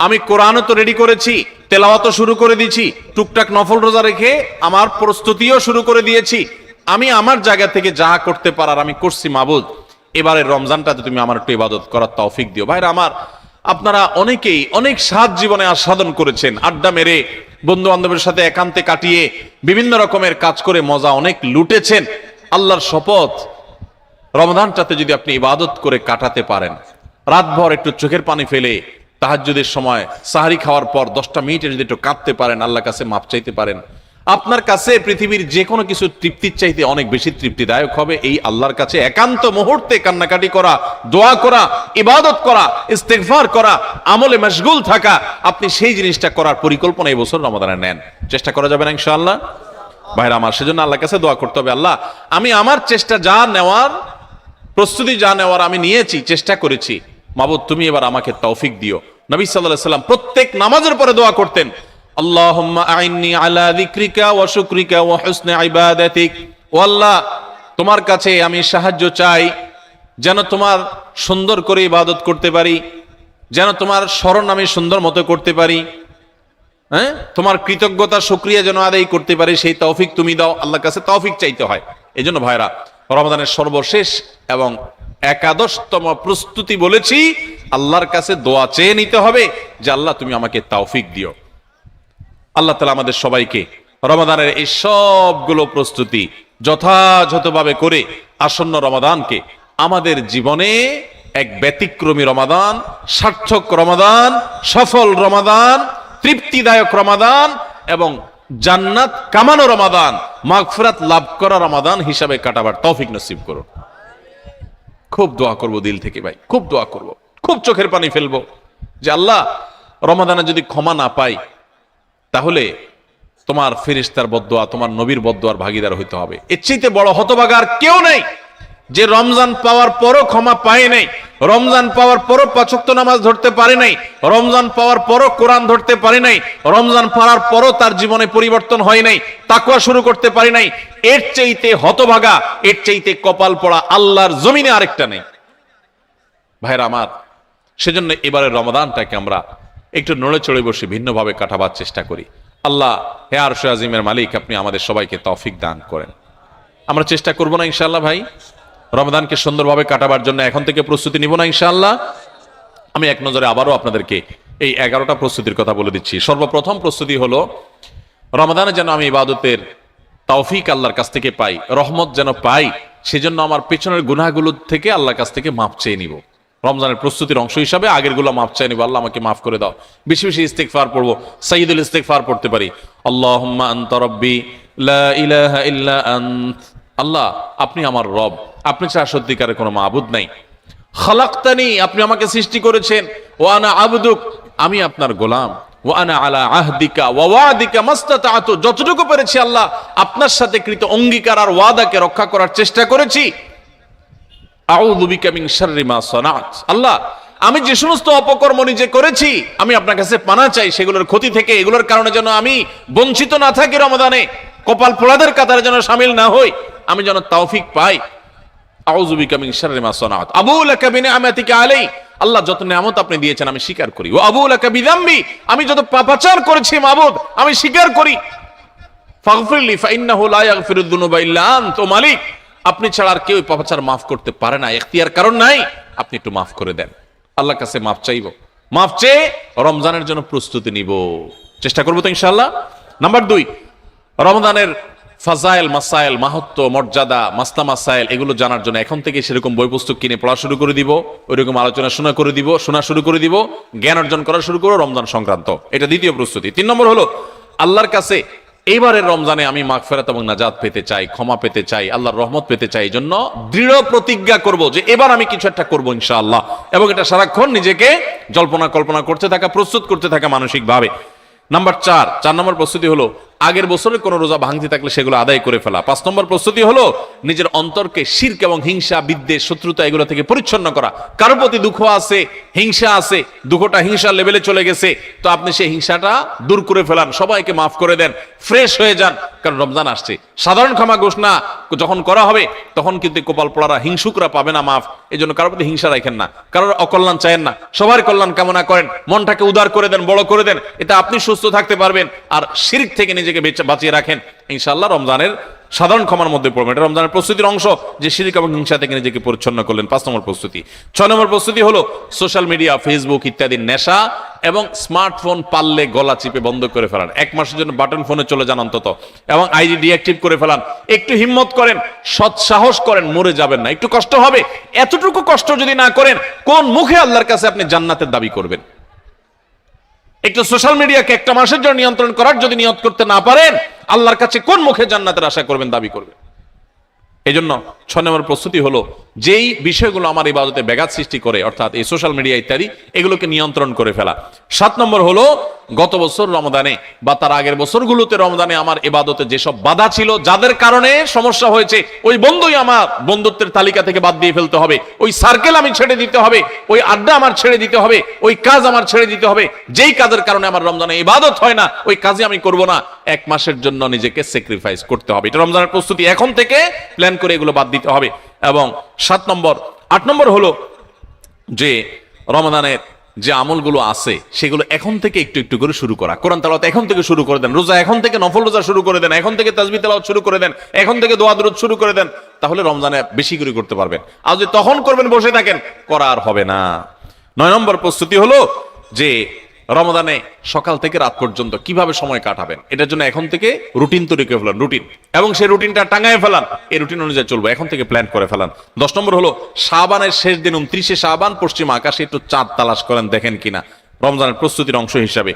আমি কোরআনও তো রেডি করেছি, তেলাওয়াতও শুরু করে দিয়েছি, টুকটাক নফল রোজা রেখে আমার প্রস্তুতিও শুরু করে দিয়েছি। আমি আমার জায়গা থেকে যা করতে পারার আমি করছি মাবুদ, এবারের রমজানটাতে তুমি আমার একটু ইবাদত করার তৌফিক দিও। ভাইরা আমার, আপনারা অনেকেই অনেক স্বাদ জীবনে আস্বাদন করেছেন, আড্ডা মেরে বন্ধু বান্ধবের সাথে একান্তে কাটিয়ে বিভিন্ন রকমের কাজ করে মজা অনেক লুটেছেন। আল্লাহর শপথ, রমজানটাতে যদি আপনি ইবাদত করে কাটাতে পারেন, রাতভর একটু চোখের পানি ফেলে তাহাজ্জুদের সময় সাহারি খাওয়ার পর 10টা মিনিটে যদি একটু কাঁদতে পারেন, আল্লাহর কাছে মাপ চাইতে পারেন, আপনার কাছে পৃথিবীর যে কোনো কিছু তৃপ্তির চাইতে অনেক বেশি তৃপ্তিদায়ক হবে এই আল্লাহর কাছে একান্ত মুহূর্তে কান্নাকাটি করা, দোয়া করা, ইবাদত করা, ইস্তেগফার করা, আমলে মশগুল থাকা। আপনি সেই জিনিসটা করার পরিকল্পনা এই বছর রমাদানে নেন, চেষ্টা করা যাবে না ইনশাআল্লাহ? ভাইরা আমার, সেজন্য আল্লাহর কাছে দোয়া করতে হবে, আল্লাহ আমি আমার চেষ্টা যা নেওয়ার, প্রস্তুতি যা নেওয়ার আমি নিয়েছি, চেষ্টা করেছি, মাবুদ তুমি এবার আমাকে তৌফিক দিও। নবী সাল্লাল্লাহু আলাইহি সাল্লাম প্রত্যেক নামাজের পরে দোয়া করতেন, আল্লাহুম্মা আইন্নি আলা যিকরিকা ওয়া শুকরিকা ওয়া হুসনি ইবাদাতিক। ও আল্লাহ, তোমার কাছে আমি সাহায্য চাই যেন তোমার সুন্দর করে ইবাদত করতে পারি, যেন তোমার স্মরণ আমি সুন্দর মতো করতে পারি, হ্যাঁ, তোমার কৃতজ্ঞতা শুকরিয়া যেন আদায় করতে পারি, সেই তৌফিক তুমি দাও। আল্লাহর কাছে তৌফিক চাইতে হয়। এই জন্য ভাইরা, রমাদানের সর্বশেষ এবং 11তম প্রস্তুতি বলেছি, আল্লাহর কাছে দোয়া চেয়ে নিতে হবে যে আল্লাহ তুমি আমাকে তৌফিক দিও। আল্লাহ তাআলা আমাদের সবাইকে রমাদানের এই সবগুলো প্রস্তুতি যথাযথভাবে করে আসন্ন রমাদানকে আমাদের জীবনে এক ব্যতিক্রমী রমাদান, সার্থক রমাদান, সফল রমাদান, তৃপ্তিদায়ক রমাদান এবং জান্নাত কামানো রমাদান, মাগফিরাত লাভ করা রমাদান হিসাবে কাটাবার তৌফিক নসিব করুন। খুব দোয়া করব দিল থেকে ভাই, খুব দোয়া করব, খুব চোখের পানি ফেলবো যে আল্লাহ রমাদানে যদি ক্ষমা না পাই তাহলে তোমার ফেরেশতার বদদোয়া, তোমার নবীর বদদোয়ার ভাগীদার হইতে হবে। এর চাইতে বড় হতভাগা আর কেউ নেই যে রমজান পাওয়ার পরও ক্ষমা পায় নাই, রমজান পাওয়ার পরও 5 ওয়াক্ত নামাজ ধরতে পারে নাই, রমজান পাওয়ার পরও কোরআন ধরতে পারে নাই, রমজান পাওয়ার পরও তার জীবনে পরিবর্তন হয় নাই, তাকওয়া শুরু করতে পারে নাই। এর চাইতে হতভাগা, এর চাইতে কপাল পড়া আল্লাহর জমিনে আরেকটা নেই। ভাইরা আমার, সেজন্য এবারের রমাদানটাকে আমরা একটু নড়ে চড়ে বসে ভিন্নভাবে কাটাবার চেষ্টা করি। আল্লাহ হে আরশে আজিমের মালিক, আপনি আমাদের সবাইকে তৌফিক দান করেন। আমরা চেষ্টা করব না ইনশাআল্লাহ ভাই, রমাদানকে সুন্দরভাবে কাটাবার জন্য এখন থেকে প্রস্তুতি নিব না ইনশাআল্লাহ? আমি এক নজরে আবারও আপনাদেরকে এই 11টা প্রস্তুতির কথা বলে দিচ্ছি। সর্বপ্রথম প্রস্তুতি হলো, রমাদানে যেন আমি ইবাদতের তৌফিক আল্লাহর কাছ থেকে পাই, রহমত যেন পাই, সেজন্য আমার পেছনের গুনাহগুলো থেকে আল্লাহর কাছ থেকে মাপ চেয়ে নিব। রমজানের প্রস্তুতির অংশ হিসাবে আগের গুলো মাপ চাই নিব, আল্লাহ আমাকে মাফ করে দাও। বেশি বেশি ইস্তেগফার পড়বো, সাইয়্যিদুল ইস্তেগফার পড়তে পারি, আল্লাহুম্মা আনতা রাব্বি লা ইলাহা ইল্লা আনত। আল্লাহ আপনি আমার রব, আপনি ছাড়া সত্যিকারের কোনো মাবুদ নাই। খালাকতানি, আপনি আমাকে সৃষ্টি করেছেন, ওয়া আনা আবদুক, আমি আপনার গোলাম, ওয়া আনা আলা আহদিকা ওয়া ওয়াদিকা মাস্তাতাতু, যতটুকু পেরেছি আল্লাহ আপনার সাথে কৃত অঙ্গীকার আর ওয়াদাকে রক্ষা করার চেষ্টা করেছি। আউযু বিকা মিন শাররি মা সানাত, আল্লাহ আমি যে সমস্ত অপকর্ম নিজে করেছি আমি আপনার কাছে পানা চাই সেগুলোর ক্ষতি থেকে, এগুলোর কারণে যেন আমি বঞ্চিত না থাকি, রমাদানে কপাল পোড়াদের কাতারে যেন শামিল না হই, আমি যেন তৌফিক পাই। আউযু বিকা মিন শাররি মা সানাত, আবু লাকা বিনিআমাতিকা আলাই, আল্লাহ যত নিয়ামত আপনি দিয়েছেন আমি স্বীকার করি। ওয়া আবু লাকা বিযামবি, আমি যত পাপাচার করেছি মাবুদ আমি স্বীকার করি। ফাগফিরলি ফাইন্নাহু লা ইয়াগফিরুয যুনুবা ইল্লা আনতা, মালিক আপনি ছাড়া আর কেউ পাপাচার মাফ করতে পারে না, এখতিয়ার কারণ নাই, আপনি একটু মাফ করে দেন। আল্লাহর কাছে মাফ চাইব, মাফ চেয়ে রমজানের জন্য প্রস্তুতি নিব, চেষ্টা করবো তো ইনশাআল্লাহ। নাম্বার 2, রমজানের ফাজাইল, মাসাইল, মাহাত্ম্য, মর্যাদা, মাসলা মাসাইল এগুলো জানার জন্য এখন থেকে সেরকম বই পুস্তক কিনে পড়া শুরু করে দিব, ওইরকম আলোচনা শোনা শুরু করে দিব, জ্ঞান অর্জন করা শুরু করবো রমজান সংক্রান্ত। এটা দ্বিতীয় প্রস্তুতি। 3 নম্বর হলো, আল্লাহর কাছে এইবারের রমজানে আমি মাগফিরাত এবং নাজাত পেতে চাই, ক্ষমা পেতে চাই, আল্লাহর রহমত পেতে চাই। এই জন্য দৃঢ় প্রতিজ্ঞা করব যে এবার আমি কিছু একটা করবো ইনশাআল্লাহ, এবং এটা সারাক্ষণ নিজেকে জল্পনা কল্পনা করতে থাকা, প্রস্তুত করতে থাকা মানসিকভাবে। নাম্বার 4 নম্বর প্রস্তুতি হলো আগের বছরের কোন রোজা ভাঙতি থাকলে সেগুলো আদায় করে ফেলা। 5 নম্বর প্রস্তুতি হলো নিজের অন্তরকে শিরক এবং হিংসা, বিদ্বেষ, শত্রুতা এগুলো থেকে পরিচ্ছন্ন করা। কারো প্রতি দুঃখ আছে, হিংসা আছে, দুঃখটা হিংসার লেভেলে চলে গেছে, তো আপনি সেই হিংসাটা দূর করে ফেলান, সবাইকে মাফ করে দেন, ফ্রেশ হয়ে যান, কারণ রমজান আসছে। সাধারণ ক্ষমা ঘোষণা যখন করা হবে তখন কিন্তু কপাল পোড়ারা, হিংসুকরা পাবে না মাফ। এই জন্য কারোর প্রতি হিংসা রাখেন না, কারোর অকল্যাণ চায়েন না, সবার কল্যাণ কামনা করেন, মনটাকে উদার করে দেন, বড় করে দেন, এতে আপনি সুস্থ থাকতে পারবেন। আর শিরক থেকে নিজেকে বাঁচিয়ে রাখেন, ইনশাআল্লাহ রমজানের সাধারণ ক্ষমার মধ্যে পড়বেন। এটা রমজানের প্রস্তুতির অংশ, যে শিরক এবং হিংসা থেকে নিজেকে পরিচ্ছন্ন করলেন। 5 নম্বর প্রস্তুতি। 6 নম্বর প্রস্তুতি হলো সোশ্যাল মিডিয়া, ফেসবুক ইত্যাদি নেশা এবং স্মার্টফোন পারলে গলা চিপে বন্ধ করে ফেলান। 1 মাসের জন্য বাটন ফোনে চলে যান অন্তত, এবং আইডি ডিঅ্যাক্টিভ করে ফেলান। একটু হিম্মত করেন, সৎ সাহস করেন, মরে যাবেন না। একটু কষ্ট হবে, এতটুকু কষ্ট যদি না করেন, কোন মুখে আল্লাহর কাছে আপনি জান্নাতের দাবি করবেন? একটু সোশ্যাল মিডিয়াকে 1 মাসের জন্য নিয়ন্ত্রণ করার যদি নিয়ত করতে না পারেন, আল্লাহর কাছে কোন মুখে জান্নাতের আশা করবেন, দাবি করবেন? এই জন্য 6 নম্বর প্রস্তুতি হলো যেই বিষয়গুলো আমার ইবাদতে ব্যাঘাত সৃষ্টি করে, অর্থাৎ এই সোশ্যাল মিডিয়া ইত্যাদি, এগুলোকে নিয়ন্ত্রণ করে ফেলা। 7 নম্বর হলো গত বছর রমজানে বা তার আগের বছরগুলোতে রমজানে আমার ইবাদতে যেসব বাধা ছিল, যাদের কারণে সমস্যা হয়েছে, ওই বন্ধুই আমার বন্ধুত্বের তালিকা থেকে বাদ দিয়ে ফেলতে হবে, ওই সার্কেল আমি ছেড়ে দিতে হবে, ওই আড্ডা আমার ছেড়ে দিতে হবে, ওই কাজ আমার ছেড়ে দিতে হবে, যেই কাজের কারণে আমার রমজানে ইবাদত হয় না, ওই কাজে আমি করব না। 1 মাসের জন্য নিজেকে স্যাক্রিফাইস করতে হবে। এটা রমজানের প্রস্তুতি, এখন থেকে প্ল্যান করে এগুলো বাদ দিতে হবে। এবং 8 নম্বর হলো যে রমজানের যে আমলগুলো আছে সেগুলো এখন থেকে একটু একটু করে শুরু করা। কোরআন তেলাওয়াত এখন থেকে শুরু করে দেন, রোজা এখন থেকে, নফল রোজা শুরু করে দেন, এখন থেকে তাসবিহ তেলাওয়াত শুরু করে দেন, এখন থেকে দোয়া দুরূদ শুরু করে দেন, তাহলে রমজানে বেশি করে করতে পারবেন। আর যদি তখন করবেন বসে থাকেন, করা আর হবে না। 9 নম্বর প্রস্তুতি হলো যে রমজানে সকাল থেকে রাত পর্যন্ত কিভাবে সময় কাটাবেন, এটার জন্য এখন থেকে রুটিন তৈরি করে ফেলান, রুটিন, এবং সেই রুটিনটা টাঙায় ফেলান, এই রুটিন অনুযায়ী চলবো, এখন থেকে প্ল্যান করে ফেলান। 10 নম্বর হলো শাবানের শেষ দিন 29শে শাবান পশ্চিম আকাশে একটু চাঁদ তালাশ করেন, দেখেন কিনা, রমজানের প্রস্তুতির অংশ হিসাবে।